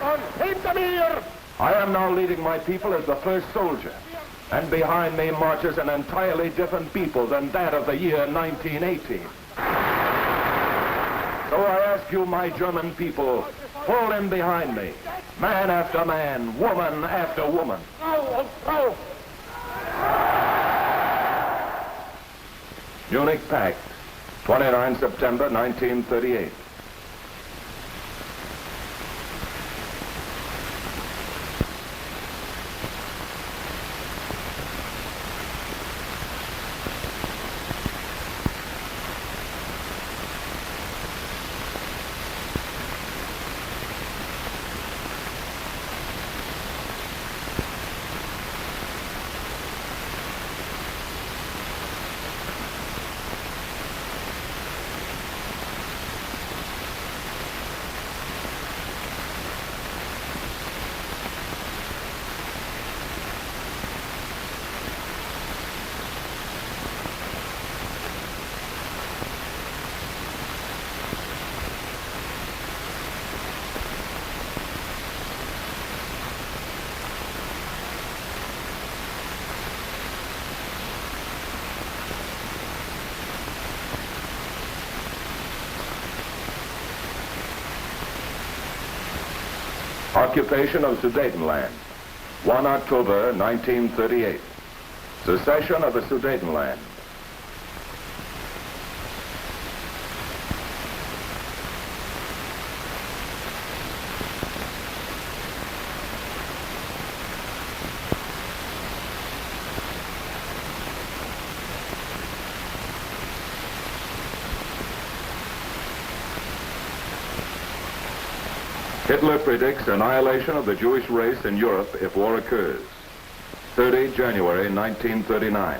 Und hinter mir! I am now leading my people as the first soldier, and behind me marches an entirely different people than that of the year 1918. So I ask you, my German people, fall in behind me, man after man, woman after woman. Frau und Frau! Munich Pact, 29 September 1938. Occupation of Sudetenland, 1 October 1938. Secession of the Sudetenland. Hitler predicts annihilation of the Jewish race in Europe if war occurs. 30 January 1939.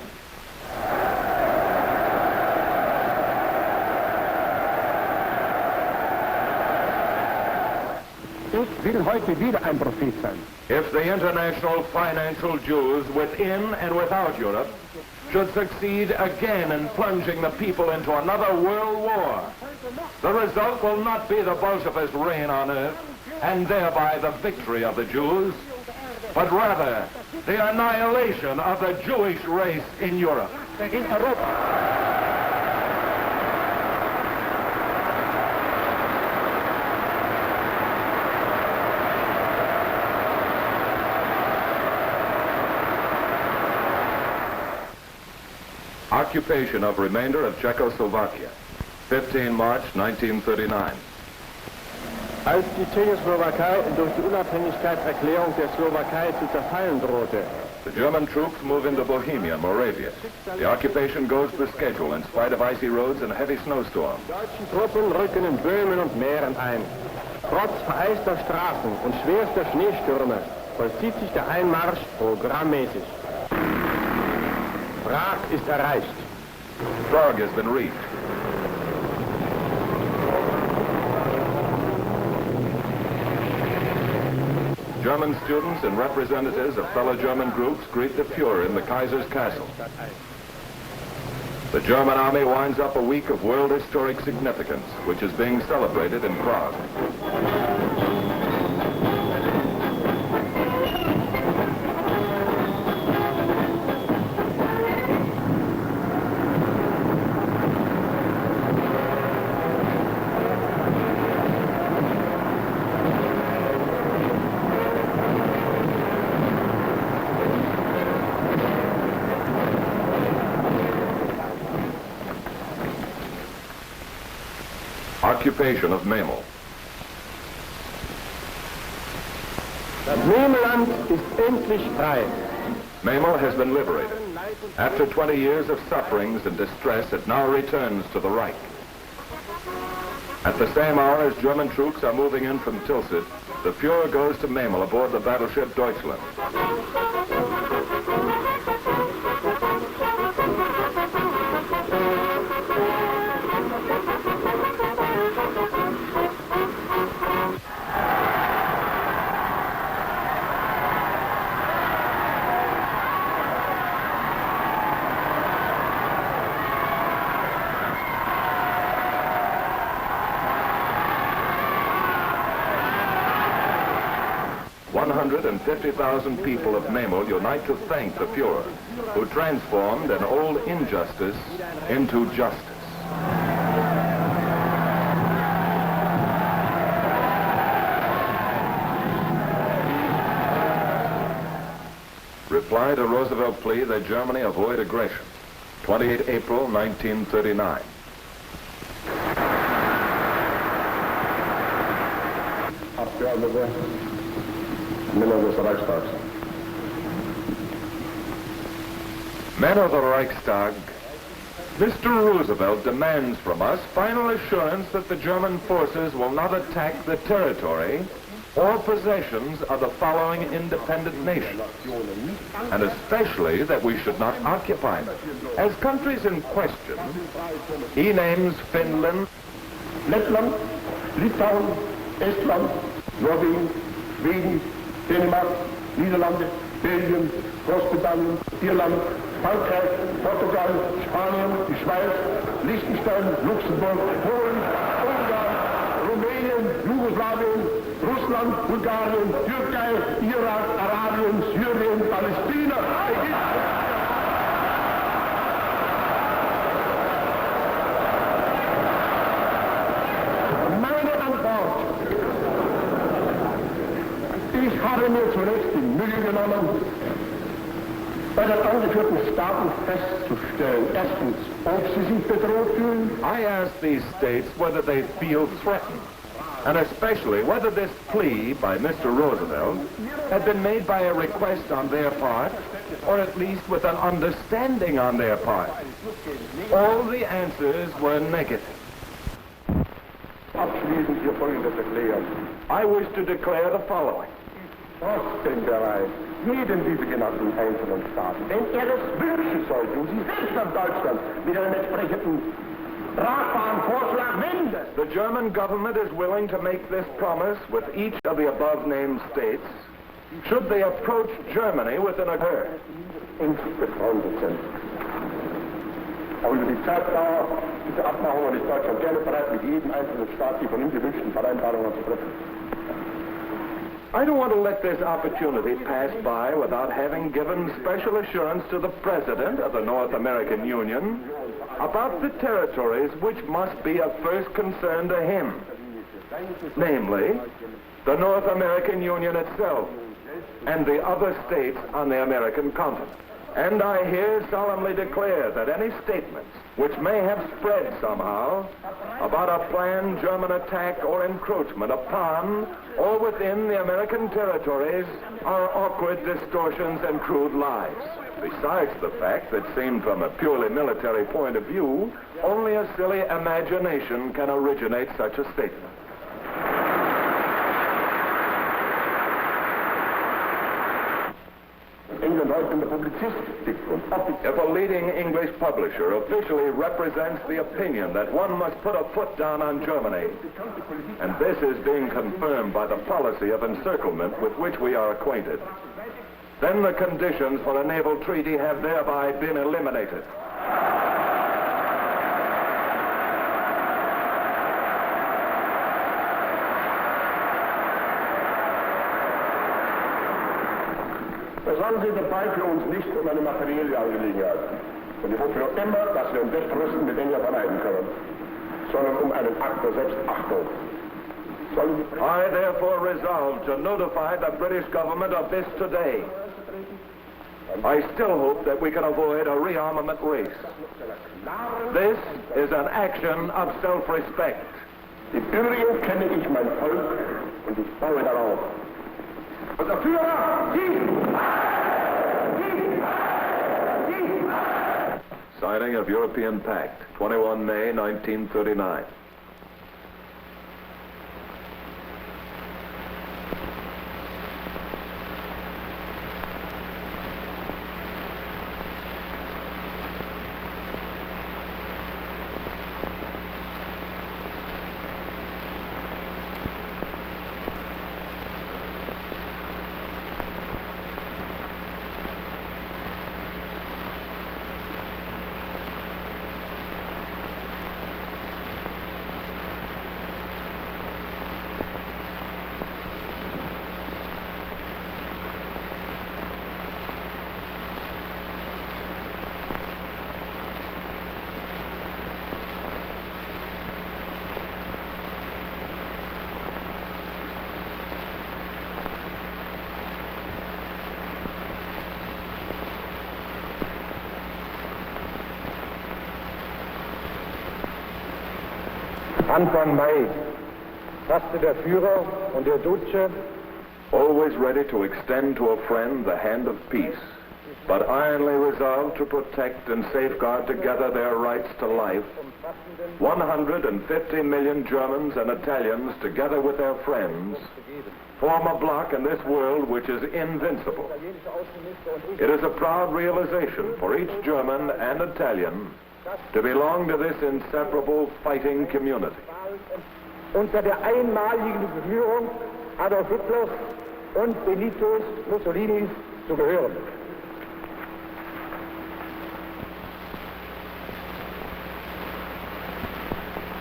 Ich will heute wieder ein Prophet sein. If the international financial Jews within and without Europe should succeed again in plunging the people into another world war, the result will not be the Bolshevist reign on earth and thereby the victory of the Jews, but rather the annihilation of the Jewish race in Europe. In Europa. Occupation of remainder of Czechoslovakia, 15 March 1939. Als die Tschechoslowakei durch die Unabhängigkeitserklärung der Slowakei zu zerfallen drohte, the German troops move into Bohemia, Moravia. The occupation goes to schedule in spite of icy roads and heavy snowstorms. die deutschen Truppen rücken in Böhmen und Mähren ein. Trotz vereister Straßen und schwerster Schneestürme vollzieht sich der Einmarsch programmmäßig. Prag ist erreicht. Prague has been reached. German students and representatives of fellow German groups greet the Fuhrer in the Kaiser's castle. The German army winds up a week of world historic significance, which is being celebrated in Prague. Occupation of Memel. Das Memland ist endlich frei. Memel has been liberated. After 20 years of sufferings and distress, it now returns to the Reich. At the same hour as German troops are moving in from Tilsit, the Fuhrer goes to Memel aboard the battleship Deutschland. And 50,000 people of Memel unite to thank the Fuhrer, who transformed an old injustice into justice. Reply to Roosevelt plea that Germany avoid aggression. 28 April 1939. Men of the Reichstag, Mr. Roosevelt demands from us final assurance that the German forces will not attack the territory or possessions of the following independent nations, and especially that we should not occupy them. As countries in question, he names Finland, Lettland, Litauen, Estland, Norwegen, Schweden, Dänemark, Niederlande, Belgien, Großbritannien, Irland, Frankreich, Portugal, Spanien, die Schweiz, Liechtenstein, Luxemburg, Polen, Ungarn, Rumänien, Jugoslawien, Russland, Bulgarien, Türkei, Irak, Arabien, Syrien, Palästina, Ägypten. Meine Antwort habe mir zunächst die Mühe genommen, bei den angeführten Staaten festzustellen, erstens, ob sie sich bedroht fühlen. I asked these states whether they feel threatened, and especially whether this plea by Mr. Roosevelt had been made by a request on their part, or at least with an understanding on their part. All the answers were negative. Abschließend hier Folgendes erklären. I wish to declare the following. Trotzdem bereit, jeden dieser genannten einzelnen Staaten, wenn er es wünschen sollte und sie selbst an Deutschland mit einem entsprechenden tragbaren Vorschlag wenden. The German government is willing to make this promise with each of the above-named states, should they approach Germany within a year. Eng befreundet sind. Aber über die Zeitdauer dieser Abmachung ist Deutschland gerne bereit, mit jedem einzelnen Staat die von ihm gewünschten Vereinbarungen zu treffen. I don't want to let this opportunity pass by without having given special assurance to the President of the North American Union about the territories which must be of first concern to him, namely, the North American Union itself and the other states on the American continent. And I here solemnly declare that any statements which may have spread somehow about a planned German attack or encroachment upon or within the American territories are awkward distortions and crude lies. Besides the fact that seen from a purely military point of view, only a silly imagination can originate such a statement. If a leading English publisher officially represents the opinion that one must put a foot down on Germany, and this is being confirmed by the policy of encirclement with which we are acquainted, then the conditions for a naval treaty have thereby been eliminated. Es handelt sich dabei für uns nicht um eine materielle Angelegenheit. Und ich hoffe noch immer, dass wir ein Westrüsten mit England vermeiden können, sondern um einen Akt der Selbstachtung. I therefore resolve to notify the British government of this today. I still hope that we can avoid a rearmament race. This is an action of self-respect. Im Übrigen kenne ich mein Volk und ich baue darauf. Und der Führer, Signing of European Pact, 21 May 1939. Anfang Mai fasste der Führer und der Duce, always ready to extend to a friend the hand of peace, but ironly resolved to protect and safeguard together their rights to life, 150 million Germans and Italians, together with their friends, form a bloc in this world which is invincible. It is a proud realization for each German and Italian to belong to this inseparable fighting community. unter der einmaligen Führung Adolf Hitlers und Benito Mussolinis zu gehören.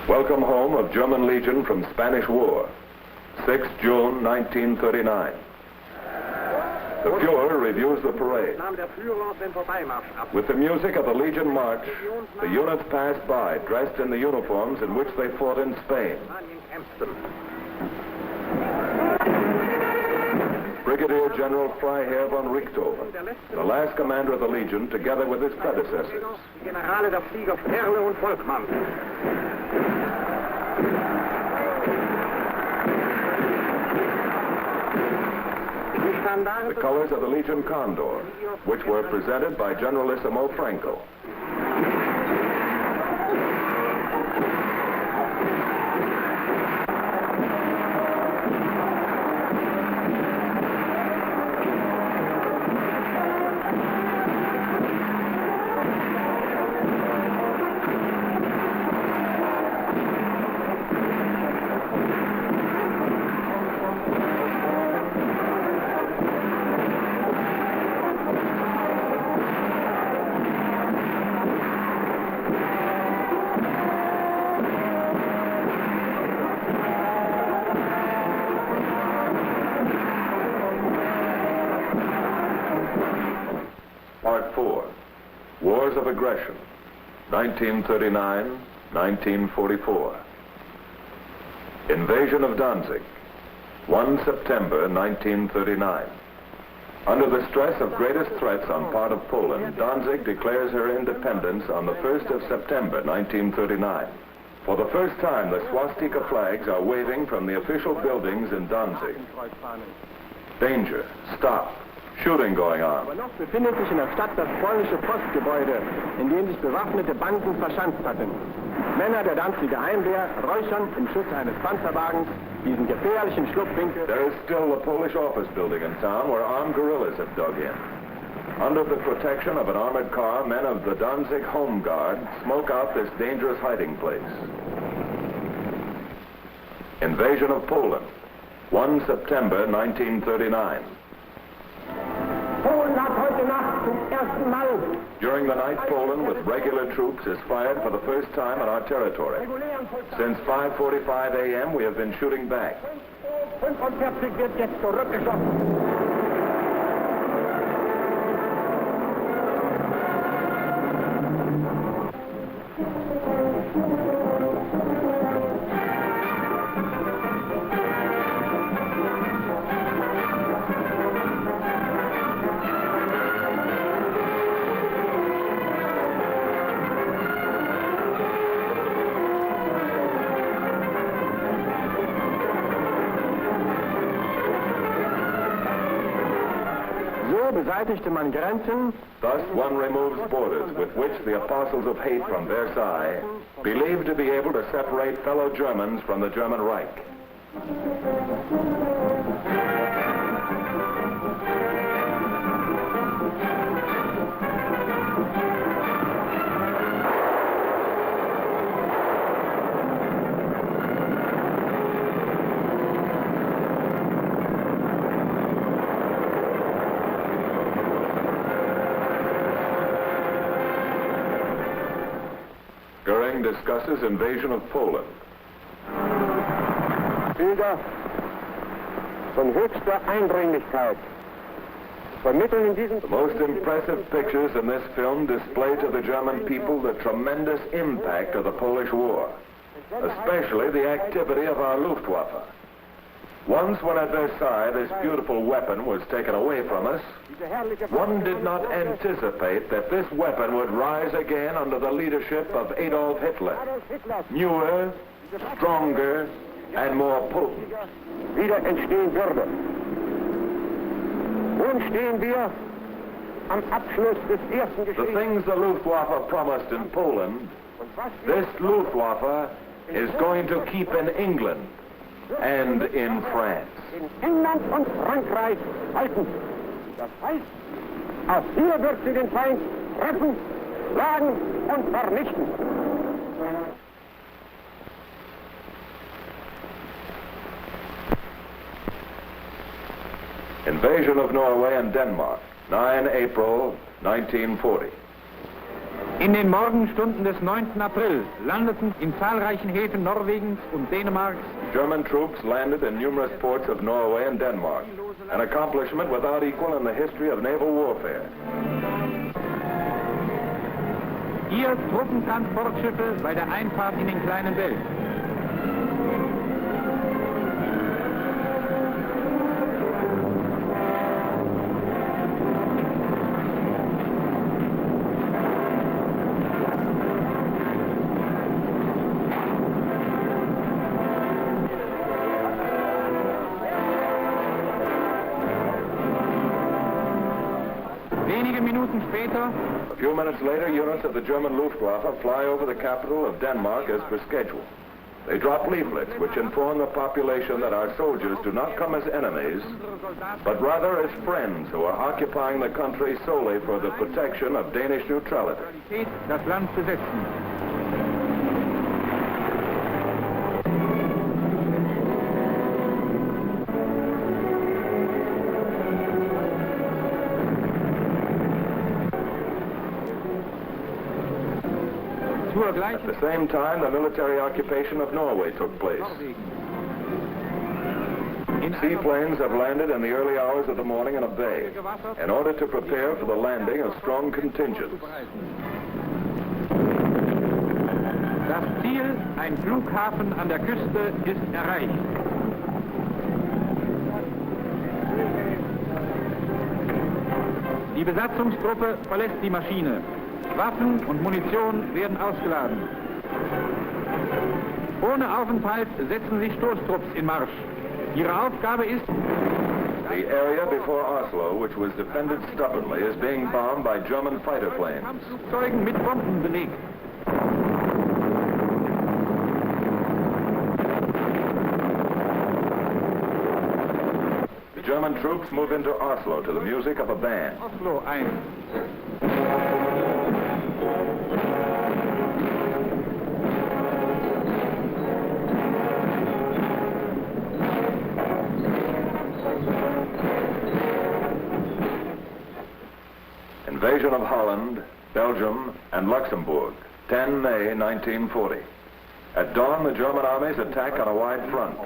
Welcome home of German Legion from Spanish War, 6 June 1939. The Fuhrer reviews the parade. With the music of the Legion March, the units pass by, dressed in the uniforms in which they fought in Spain. Brigadier General Freiherr von Richthofen, the last commander of the Legion, together with his predecessors. Generale der Flieger Perle und Volkmann. The colors of the Legion Condor, which were presented by Generalissimo Franco. Part 4, Wars of Aggression, 1939-1944. Invasion of Danzig, 1 September 1939. Under the stress of greatest threats on part of Poland, Danzig declares her independence on the 1st of September 1939. For the first time, the swastika flags are waving from the official buildings in Danzig. Danger, stop. Shooting going on. Aber noch befindet sich in der Stadt das polnische Postgebäude, in dem sich bewaffnete Banden verschanzt hatten. Männer der Danziger Heimwehr räuchern im Schutz eines Panzerwagens diesen gefährlichen Schlupfwinkel. There is still the Polish office building in town where armed guerrillas have dug in. Under the protection of an armored car, men of the Danzig Home Guard smoke out this dangerous hiding place. Invasion of Poland, 1 September 1939. Polen hat heute Nacht zum ersten Mal During the night, Poland with regular troops is fired for the first time on our territory. Since 5:45 a.m. we have been shooting back. 45 wird jetzt zurückgeschossen. Beseitigte man Grenzen. Thus one removes borders with which the apostles of hate from Versailles believed to be able to separate fellow Germans from the German Reich. Discusses invasion of Poland. Bilder von höchster Eindringlichkeit vermitteln in diesem... The most impressive pictures in this film display to the German people the tremendous impact of the Polish War, especially the activity of our Luftwaffe. Once when at Versailles this beautiful weapon was taken away from us, one did not anticipate that this weapon would rise again under the leadership of Adolf Hitler, newer, stronger, and more potent. Wieder entstehen würde. Nun stehen wir am Abschluss des ersten The Geschehens. things the Luftwaffe promised in Poland, this Luftwaffe is going to keep in England and in France. In England und Frankreich halten. Das heißt, auch hier wird sie den Feind treffen, schlagen und vernichten. Invasion of Norway and Denmark, 9 April 1940. In den Morgenstunden des 9. April landeten in zahlreichen Häfen Norwegens und Dänemarks German troops landed in numerous ports of Norway and Denmark, an accomplishment without equal in the history of naval warfare. hier Truppentransportschiffe bei der Einfahrt in den kleinen Belt. Wenige Minuten später. A few minutes later, units of the German Luftwaffe fly over the capital of Denmark as per schedule. They drop leaflets which inform the population that our soldiers do not come as enemies, but rather as friends who are occupying the country solely for the protection of Danish neutrality. Das Land besetzen. At the same time, the military occupation of Norway took place. Seaplanes have landed in the early hours of the morning in a bay in order to prepare for the landing of strong contingents. Das Ziel, ein Flughafen an der Küste, ist erreicht. Die Besatzungstruppe verlässt die Maschine. Waffen und Munition werden ausgeladen. Ohne Aufenthalt setzen sich Stoßtrupps in Marsch. Ihre Aufgabe ist... The area before Oslo, which was defended stubbornly, is being bombed by German fighter planes. Kampfflugzeugen mit Bomben belegt. The German troops move into Oslo to the music of a band. Oslo ein. Invasion of Holland, Belgium, and Luxembourg, 10 May 1940. At dawn, the German armies attack on a wide front.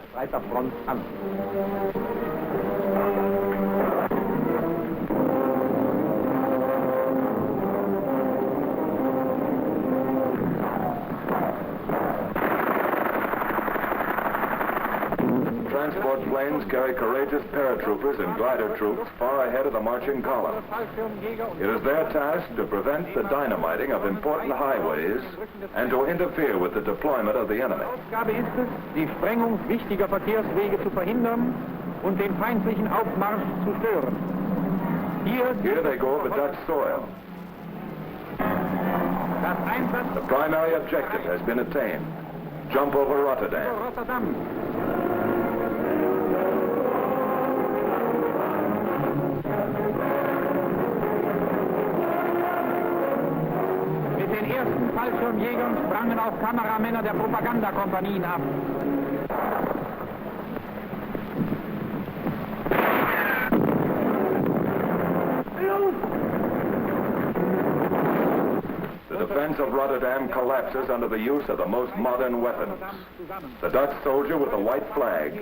Transport planes carry courageous paratroopers and glider troops far ahead of the marching column. It is their task to prevent the dynamiting of important highways and to interfere with the deployment of the enemy. Aufgabe ist es, die Sprengung wichtiger Verkehrswege zu verhindern und den feindlichen Aufmarsch zu stören. Here they go over Dutch soil. The primary objective has been attained. Jump over Rotterdam. Mit den ersten Fallschirmjägern sprangen auch Kameramänner der Propagandakompanien ab. The defense of Rotterdam collapses under the use of the most modern weapons. The Dutch soldier with the white flag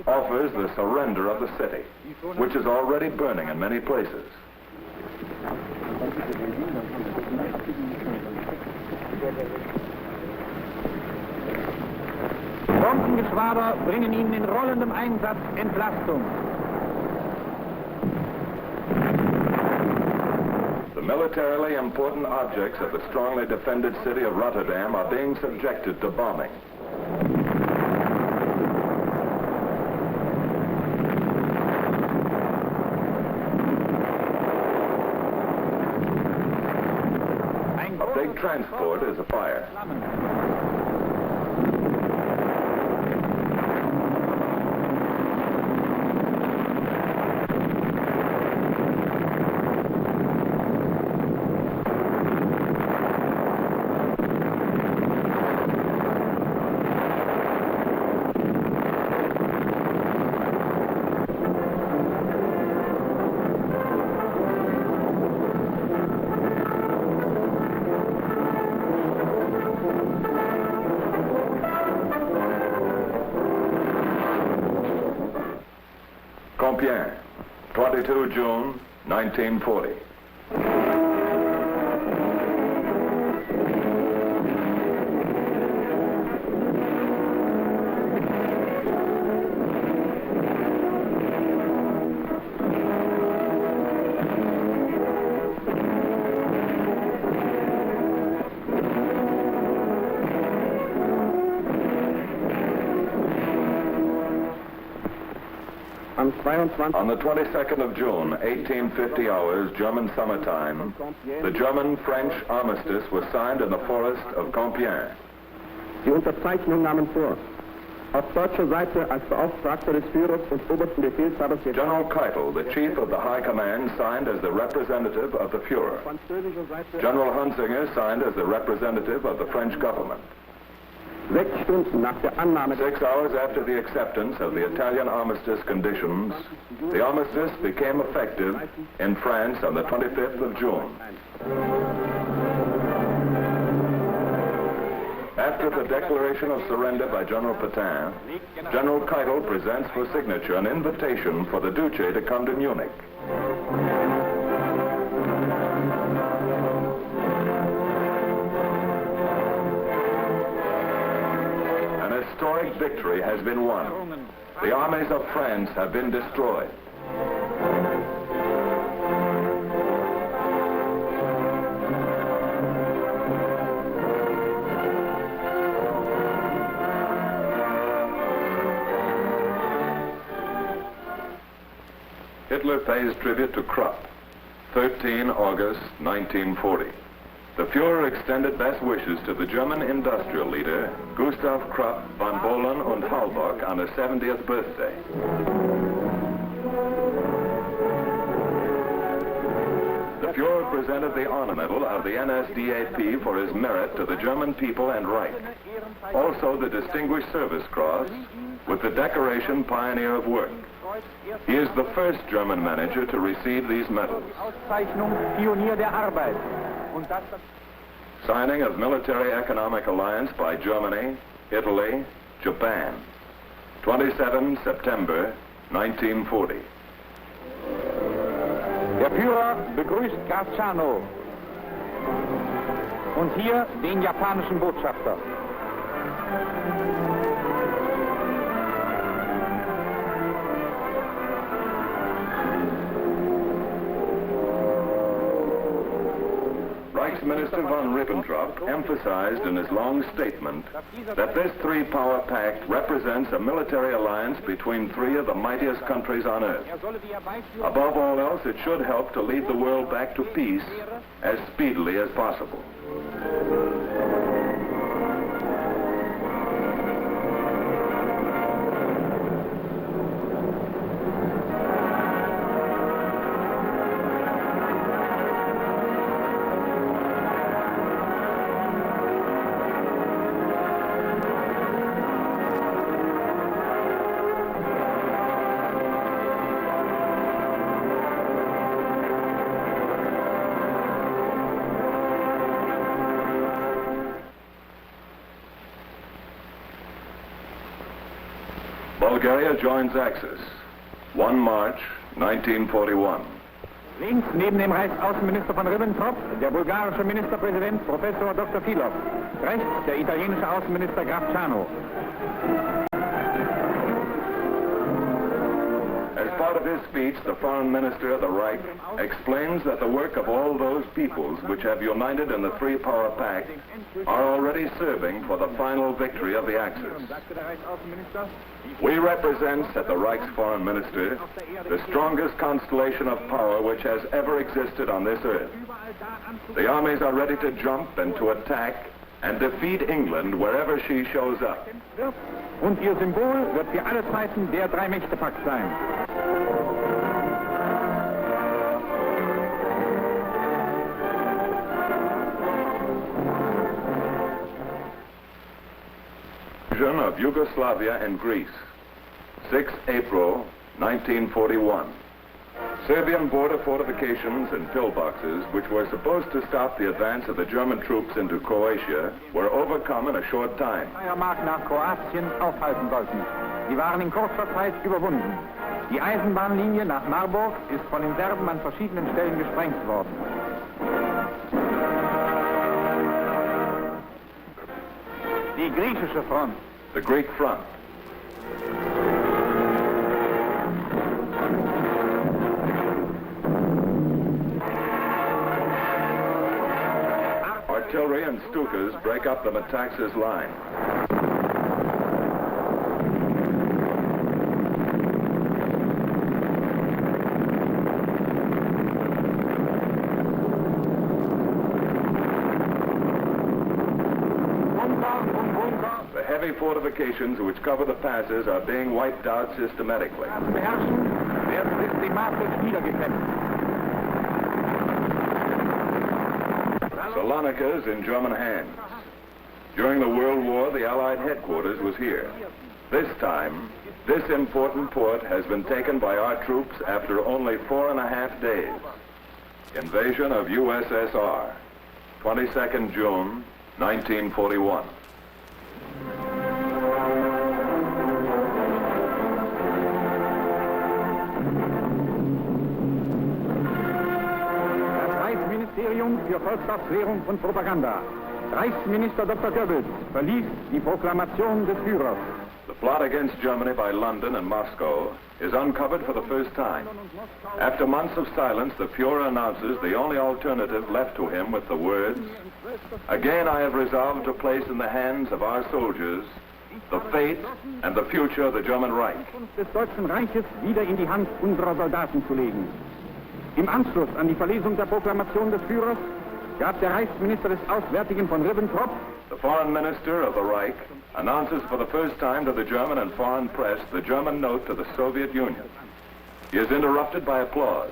offers the surrender of the city, which is already burning in many places. Bombengeschwader bringen ihnen in rollendem Einsatz Entlastung. The militarily important objects of the strongly defended city of Rotterdam are being subjected to bombing. A big transport is afire. Compiègne, 22 June 1940. Am On the 22nd of June, 1850 hours, German summertime, the German-French armistice was signed in the forest of Compiègne. Die Unterzeichnung nahmen vor. Auf deutscher Seite als Beauftragter des Führers und obersten Befehlshabers der General Keitel, the chief of the High Command, signed as the representative of the Führer. General Hunsinger signed as the representative of the French government. 6 Stunden nach der Annahme 6 hours after the acceptance of the Italian armistice conditions, the armistice became effective in France on the 25th of June. After the declaration of surrender by General Pétain, General Keitel presents for signature an invitation for the Duce to come to Munich. An historic victory has been won. The armies of France have been destroyed. Hitler pays tribute to Krupp, 13 August 1940. The Führer extended best wishes to the German industrial leader, Gustav Krupp von Bohlen und Halbach, on his 70th birthday. The Führer presented the honor medal of the NSDAAP for his merit to the German people and Reich. Also the Distinguished Service Cross with the decoration Pioneer of Work. He is the first German manager to receive these medals. Signing of Military Economic Alliance by Germany, Italy, Japan. 27 September 1940. Der Führer begrüßt Graf Czarnow und hier den japanischen Botschafter. Minister von Ribbentrop emphasized in his long statement that this three-power pact represents a military alliance between 3 of the mightiest countries on earth. Above all else, it should help to lead the world back to peace as speedily as possible. Bulgaria joins Axis. 1 March 1941. Links neben dem Reichsaußenminister von Ribbentrop der bulgarische Ministerpräsident Professor Dr. Filov. Rechts der italienische Außenminister Graf Czarnow. As part of his speech, the Foreign Minister of the Reich explains that the work of all those peoples which have united in the three-power pact are already serving for the final victory of the Axis. We represent, said the Reich's Foreign Minister, the strongest constellation of power which has ever existed on this earth. The armies are ready to jump and to attack and defeat England wherever she shows up. Und ihr Symbol wird für alle Zeiten der Drei-Mächte-Pakt sein. Of Yugoslavia and Greece, 6 April 1941. Serbian border fortifications and pillboxes, which were supposed to stop the advance of the German troops into Croatia, were overcome in a short time. Steiermark nach Kroatien aufhalten sollten. Sie waren in kurzer Zeit überwunden. Die Eisenbahnlinie nach Marburg ist von den Serben an verschiedenen Stellen gesprengt worden. Die griechische Front. The Greek front. Artillery and Stukas break up the Metaxas line. heavy fortifications which cover the passes are being wiped out systematically. Beherrschen werden systematisch niedergekämpft. Salonika is in German hands. During the World War, the Allied headquarters was here. This time, this important port has been taken by our troops after only 4.5 days. Invasion of USSR, 22nd June, 1941. Reichsministerium für Volksaufklärung und Propaganda. Reichsminister Dr. Goebbels verließ die Proklamation des Führers. The plot against Germany by London and Moscow is uncovered for the first time. After months of silence, the Fuhrer announces the only alternative left to him with the words, "Again I have resolved to place in the hands of our soldiers the fate and the future of the German Reich." Des Deutschen Reiches wieder in die Hand unserer Soldaten zu legen. Im Anschluss an die Verlesung der Proklamation des Führers gab der Reichsminister des Auswärtigen von Ribbentrop, the foreign minister of the Reich, announces for the first time to the German and foreign press the German note to the Soviet Union. He is interrupted by applause.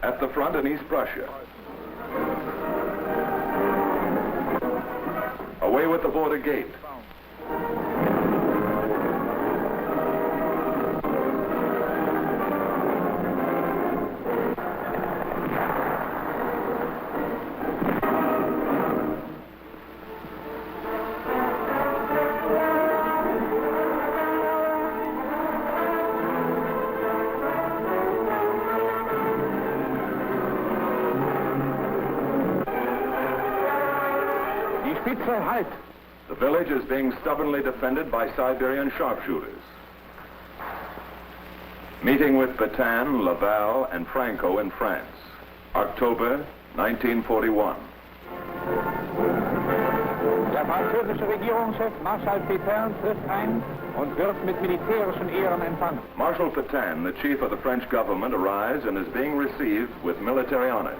At the front in East Prussia. Away with the border gate. Halt! The village is being stubbornly defended by Siberian sharpshooters. Meeting with Pétain, Laval, and Franco in France, October 1941. Der französische Regierungschef Marschall Pétain trifft ein und wird mit militärischen Ehren empfangen. Marshal Pétain, the chief of the French government, arrives and is being received with military honors.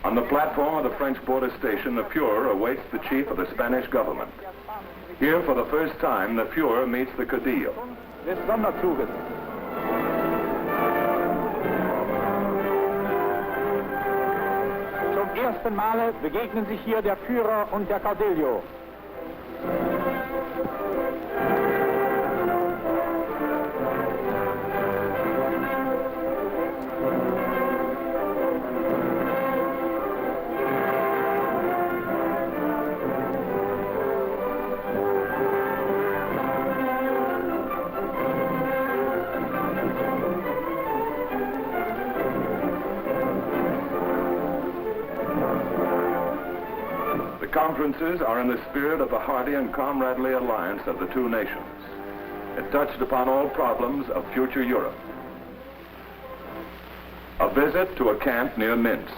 On the platform of the French border station, the Fuhrer awaits the chief of the Spanish government. Here, for the first time, the Fuhrer meets the Caudillo. Des Sonderzuges. Zum ersten Male begegnen sich hier der Führer und der Caudillo. Conferences are in the spirit of the hearty and comradely alliance of the two nations. It touched upon all problems of future Europe. A visit to a camp near Minsk.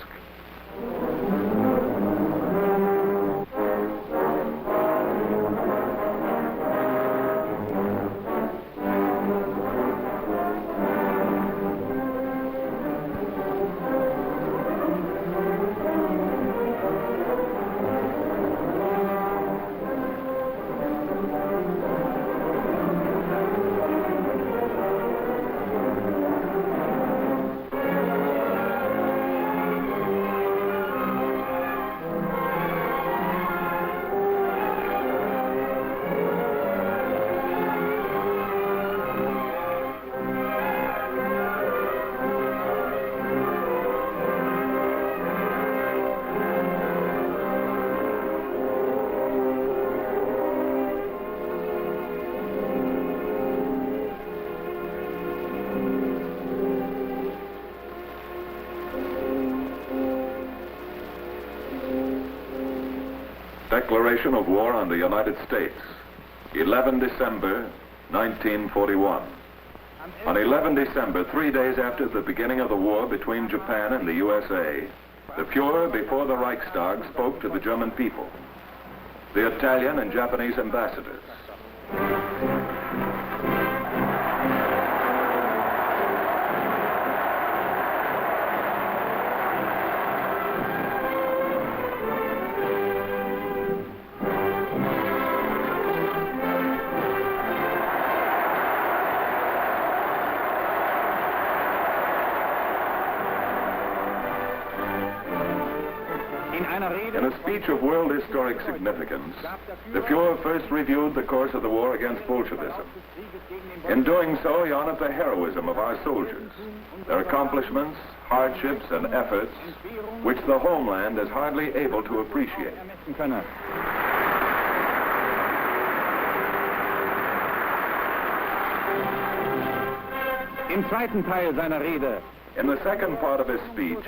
Declaration of war on the United States, 11 December 1941. On 11 December, 3 days after the beginning of the war between Japan and the USA, the Fuhrer before the Reichstag spoke to the German people, the Italian and Japanese ambassadors. In a speech of world historic significance, the Fuhrer first reviewed the course of the war against Bolshevism. In doing so, he honored the heroism of our soldiers, their accomplishments, hardships, and efforts, which the homeland is hardly able to appreciate. Im zweiten Teil seiner Rede. In the second part of his speech,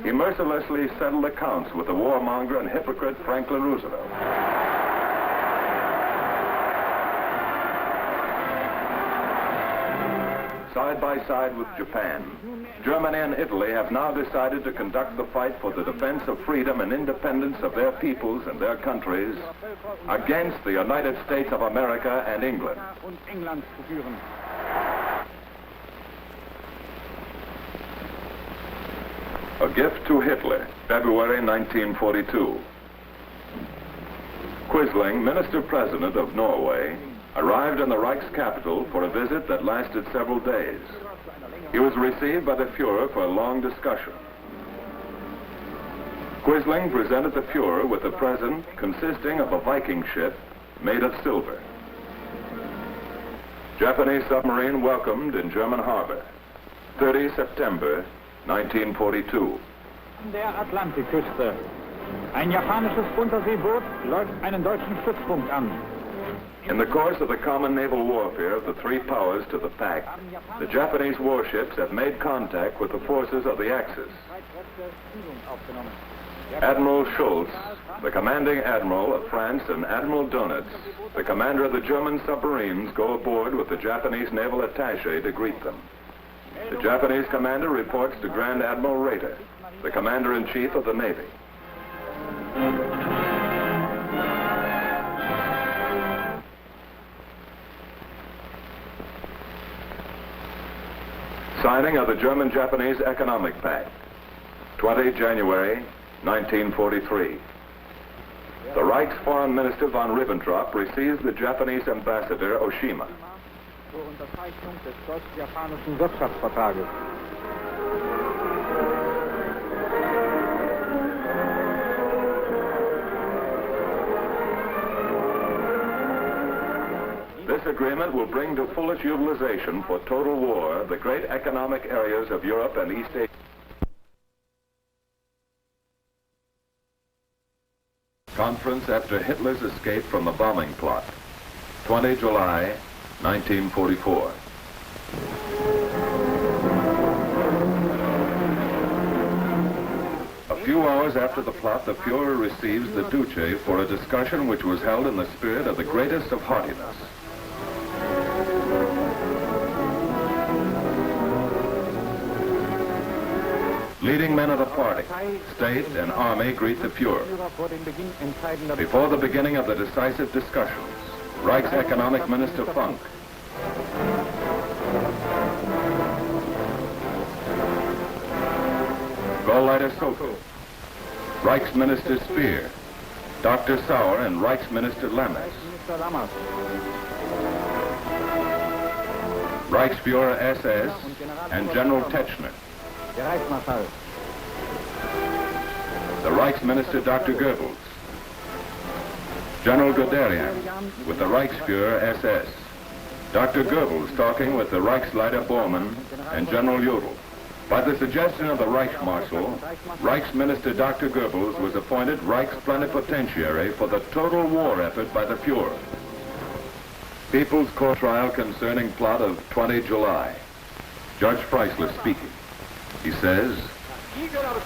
he mercilessly settled accounts with the warmonger and hypocrite Franklin Roosevelt. Side by side with Japan, Germany and Italy have now decided to conduct the fight for the defense of freedom and independence of their peoples and their countries against the United States of America and England. A gift to Hitler, February 1942. Quisling, Minister-President of Norway, arrived in the Reich's capital for a visit that lasted several days. He was received by the Fuhrer for a long discussion. Quisling presented the Fuhrer with a present consisting of a Viking ship made of silver. Japanese submarine welcomed in German harbor, 30 September 1942. An der Atlantikküste. Ein japanisches Unterseeboot läuft einen deutschen Stützpunkt an. In the course of the common naval warfare of the three powers to the pact, the Japanese warships have made contact with the forces of the Axis. Admiral Schultz, the commanding admiral of France, and Admiral Dönitz, the commander of the German submarines, go aboard with the Japanese naval attaché to greet them. The Japanese commander reports to Grand Admiral Rader, the commander-in-chief of the Navy. Signing of the German-Japanese Economic Pact, 20 January 1943. The Reich's Foreign Minister von Ribbentrop receives the Japanese ambassador Oshima. Zur Unterzeichnung des deutsch-japanischen Wirtschaftsvertrages. This agreement will bring to fullest utilization for total war the great economic areas of Europe and East Asia. Conference after Hitler's escape from the bombing plot, 20 July 1944. A few hours after the plot, the Fuhrer receives the Duce for a discussion which was held in the spirit of the greatest of haughtiness. Leading men of the party, state, and army greet the Fuhrer. Before the beginning of the decisive discussions, Reich's Economic Minister Funk, Gauleiter Soko, Reich's Minister Speer, Dr. Sauer, and Reich's Minister Lammers, Reichsführer SS, and General Techner, the Reichsminister Dr. Goebbels, General Guderian with the Reichsführer SS, Dr. Goebbels talking with the Reichsleiter Bormann and General Jodl. By the suggestion of the Reichsmarshal, Reichsminister Dr. Goebbels was appointed Reich's plenipotentiary for the total war effort by the Fuhrer. People's Court trial concerning plot of 20 July. Judge Freisler speaking. He says,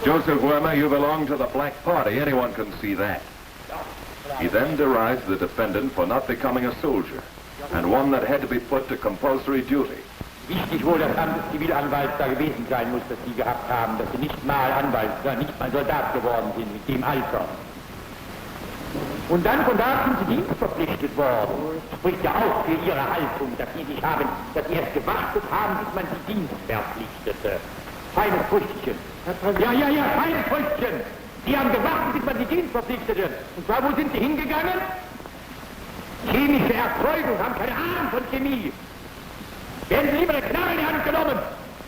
Joseph Wormer, you belong to the Black Party. Anyone can see that. He then derides the defendant for not becoming a soldier, and one that had to be put to compulsory duty. Wichtig wohl das Amt des Zivilanwalts da gewesen sein muss, das Sie gehabt haben, dass Sie nicht mal Anwalt, nicht mal Soldat geworden sind mit dem Alter. Und dann von da sind Sie dienstverpflichtet worden. Das spricht ja auch für Ihre Haltung, dass Sie sich haben, dass Sie erst gewartet haben, bis man Sie dienstverpflichtete. Feines Früchtchen. Ja, feines Früchtchen. Sie haben gewartet, bis man Sie dienstverpflichtete. Und zwar, wo sind Sie hingegangen? Chemische Erzeugung, haben keine Ahnung von Chemie. Werden Sie lieber eine Knarre in die Hand genommen,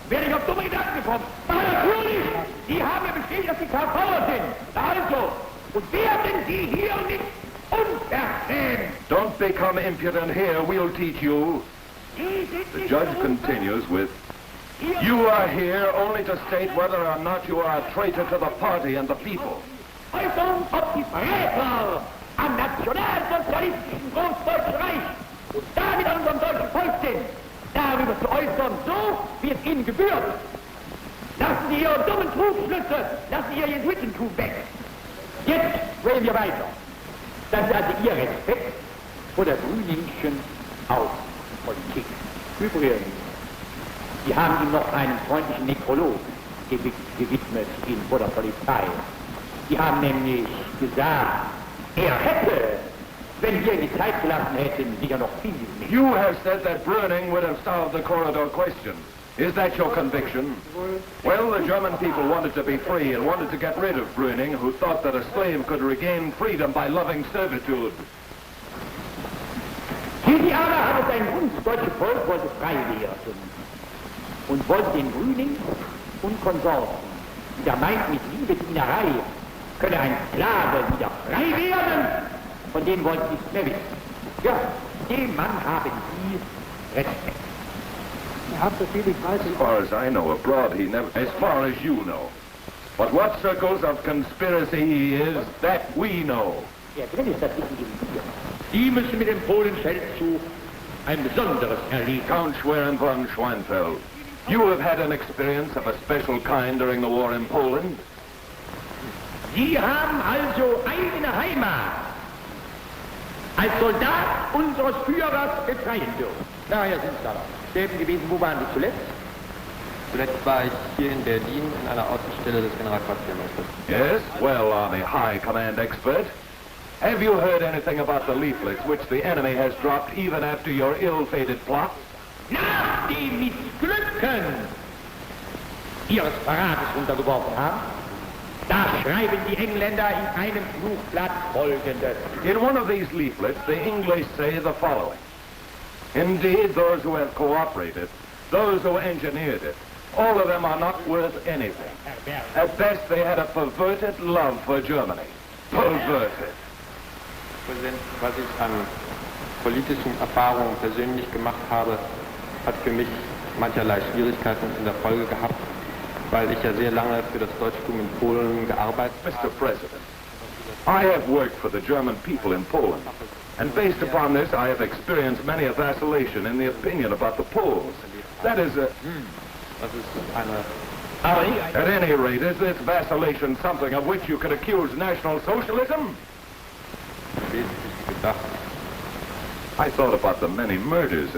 wäre ich auf dumme Gedanken gekommen. Aber natürlich, Sie haben ja bestätigt, dass Sie KVer sind. Also, und werden Sie hier nicht unverstehen. Don't become impudent here, we'll teach you. The judge continues with, you are here only to state whether or not you are a traitor to the party and the people. Äußerung auf die Verräter am nationalsozialistischen Großdeutschen Reich und damit an unserem deutschen Volk sind, darüber zu äußern, so wie es Ihnen gebührt. Lassen Sie Ihre dummen Trugschlüsse, lassen Sie Ihr Jesuitentum weg. Jetzt reden wir weiter. Das ist also Ihr Respekt vor der Brüningschen Außenpolitik. Übrigens, Sie haben ihm noch einen freundlichen Nekrolog gewidmet vor der Polizei. Sie haben nämlich gesagt, er hätte, wenn wir ihn die Zeit gelassen hätten, sicher noch viel mehr. You have said that Brüning would have solved the corridor question. Is that your conviction? Well, the German people wanted to be free and wanted to get rid of Brüning, who thought that a slave could regain freedom by loving servitude. Die aber hat es ein Grund, das deutsche Volk wollte frei werden und wollte den Brüning und Konsorten, die da meint mit Liebesdienerei, könne ein Sklave wieder frei werden, von dem wollten Sie nichts mehr wissen. Ja, dem Mann haben Sie Respekt. As far as I know, abroad he never, as far as you know. But what circles of conspiracy he is, that we know. Ja, drin ist das wissen Sie. Sie müssen mit dem Polenfeldzug ein besonderes erleben. Count Schwerin von Schweinfeld, you have had an experience of a special kind during the war in Poland. Sie haben also eigene Heimat als Soldat unseres Führers befreien dürfen. Daher sind Sie da. Stäben gewesen, wo waren Sie zuletzt? Zuletzt war ich hier in Berlin in einer Außenstelle des Generalquartiermeisters. Yes, well, Army High Command expert. Have you heard anything about the leaflets which the enemy has dropped even after your ill-fated plot? Nach dem Missglücken Ihres Verrates untergeworfen haben, da schreiben die Engländer in einem Flugblatt Folgendes. In one of these leaflets, the English say the following. Indeed, those who have cooperated, those who engineered it, all of them are not worth anything. At best, they had a perverted love for Germany. Perverted. Präsident, was ich an politischen Erfahrungen persönlich gemacht habe, hat für mich mancherlei Schwierigkeiten in der Folge gehabt, weil ich ja sehr lange für das Deutschtum in Polen gearbeitet habe. Mr. President, I have worked for the German people in Poland, and based upon this, I have experienced many a vacillation in the opinion about the Poles. That is a... Das ist eine... At any rate, is this vacillation something of which you could accuse National Socialism? wesentlich gedacht. I thought about the many murders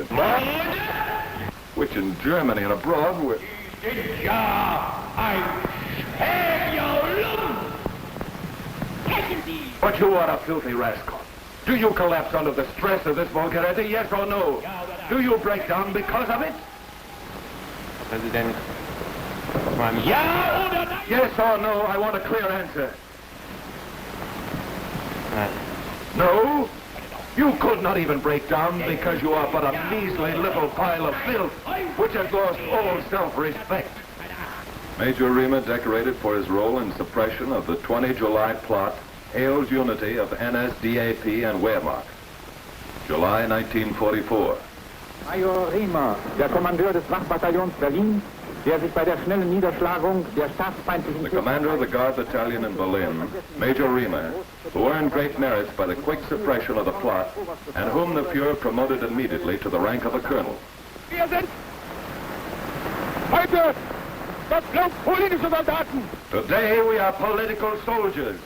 which in Germany and abroad were... But you are a filthy rascal. Do you collapse under the stress of this vulgarity, yes or no? Do you break down because of it? Präsident, Yes or no, I want a clear answer. nein. No? You could not even break down because you are but a measly little pile of filth which has lost all self-respect. Major Rima, decorated for his role in suppression of the 20 July plot, hails unity of NSDAP and Wehrmacht. July 1944. Major Riemer, der Kommandeur des Wachbataillons Berlin, der sich bei der schnellen Niederschlagung der staatsfeindlichen... The commander of the Guard Battalion in Berlin, Major Rima, who earned great merits by the quick suppression of the plot, and whom the Fuhrer promoted immediately to the rank of a colonel. Wir sind heute das Land politische Soldaten. Today we are political soldiers.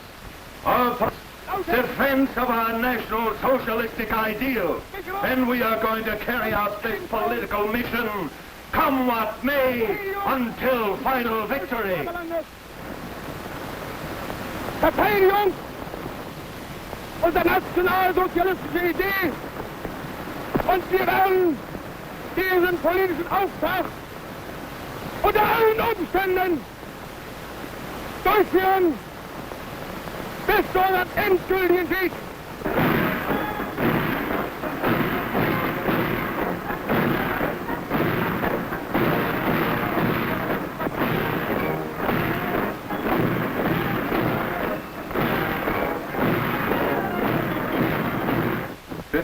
Our defense of our National Socialistic ideal, then we are going to carry out this political mission, come what may, until final victory. Verteidigung unserer nationalsozialistischen Idee, und wir werden diesen politischen Auftrag unter allen Umständen durchführen bis zu einem endgültigen Sieg.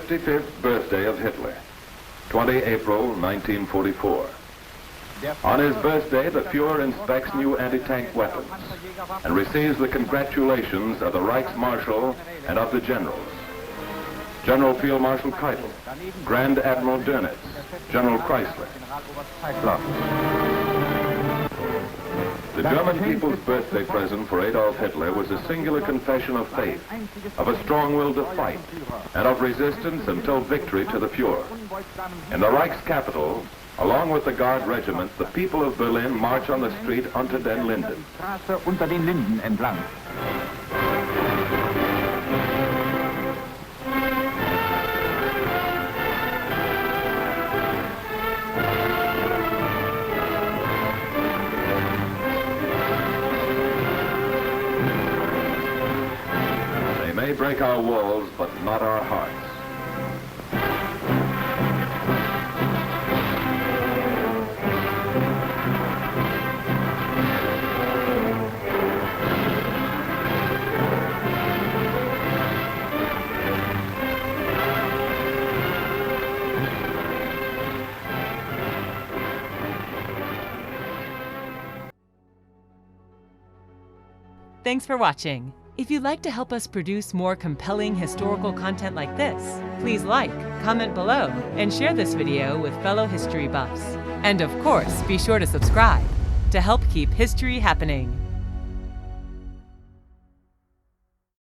th birthday of Hitler, 20 April 1944. On his birthday, the Fuhrer inspects new anti-tank weapons and receives the congratulations of the Reichsmarschall and of the generals. General Field Marshal Keitel, Grand Admiral Dönitz, General Chrysler. The German people's birthday present for Adolf Hitler was a singular confession of faith, of a strong will to fight, and of resistance until victory to the Fuhrer. In the Reich's capital, along with the Guard regiment, the people of Berlin march on the street unter den Linden. Unter den Linden entlang. They may break our walls, but not our hearts. Thanks for watching. If you'd like to help us produce more compelling historical content like this, please like, comment below, and share this video with fellow history buffs. And of course, be sure to subscribe to help keep history happening.